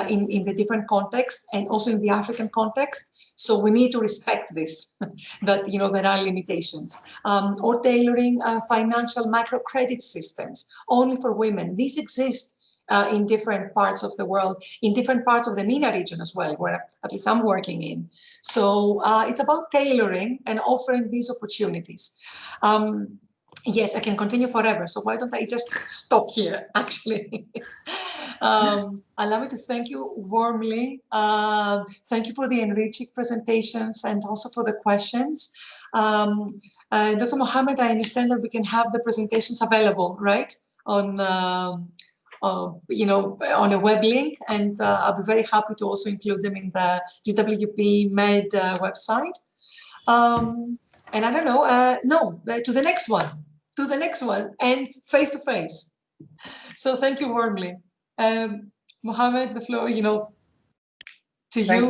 in the different contexts and also in the African context. So we need to respect this, that, there are limitations. Or tailoring financial microcredit systems only for women. These exist in different parts of the world, in different parts of the MENA region as well, where at least I'm working in. So it's about tailoring and offering these opportunities. Yes, I can continue forever, so why don't I just stop here, actually. Allow me to thank you warmly. Thank you for the enriching presentations and also for the questions. Dr. Mohammed, I understand that we can have the presentations available, right? On on a web link, and I'll be very happy to also include them in the GWP Med website. And I don't know, to the next one, and face to face. So thank you warmly. Mohammed, the floor, to you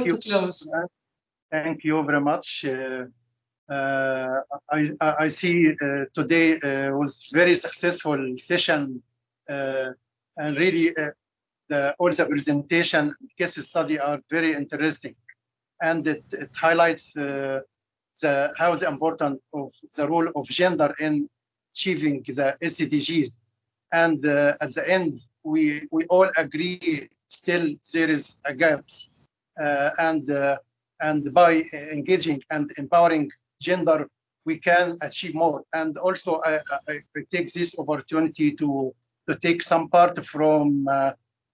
to close. Thank you very much. I see today was very successful session, and really all the presentation case study are very interesting, and it highlights how the importance of the role of gender in achieving the SDGs. And at the end, we all agree still there is a gap, and by engaging and empowering gender, we can achieve more. And also, I take this opportunity to take some part from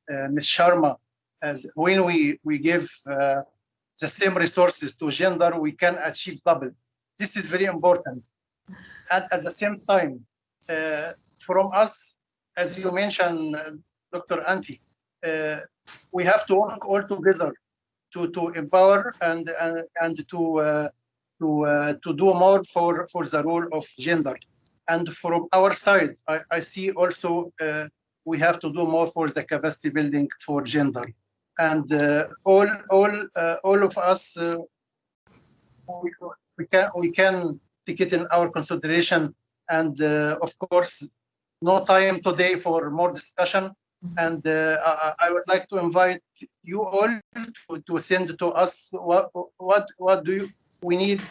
Ms. Sharma, as when we give the same resources to gender, we can achieve double. This is very important. And at the same time, from us, as you mentioned, Dr. Anti, we have to work all together to empower and to do more for the role of gender. And from our side, I see also we have to do more for the capacity building for gender. And all of us, we can take it in our consideration. And of course, no time today for more discussion. And I would like to invite you all to send to us what do we need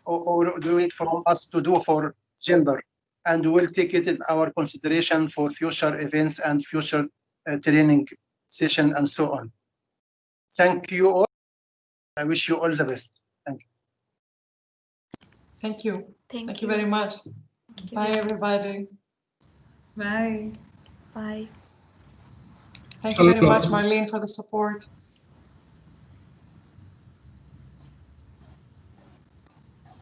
or do you need from us to do for gender, and we'll take it in our consideration for future events and future training session and so on. Thank you all. I wish you all the best. Thank you. Thank you. Thank you very much. Bye, everybody. Bye. Bye. Thank you very much, Marlene, for the support.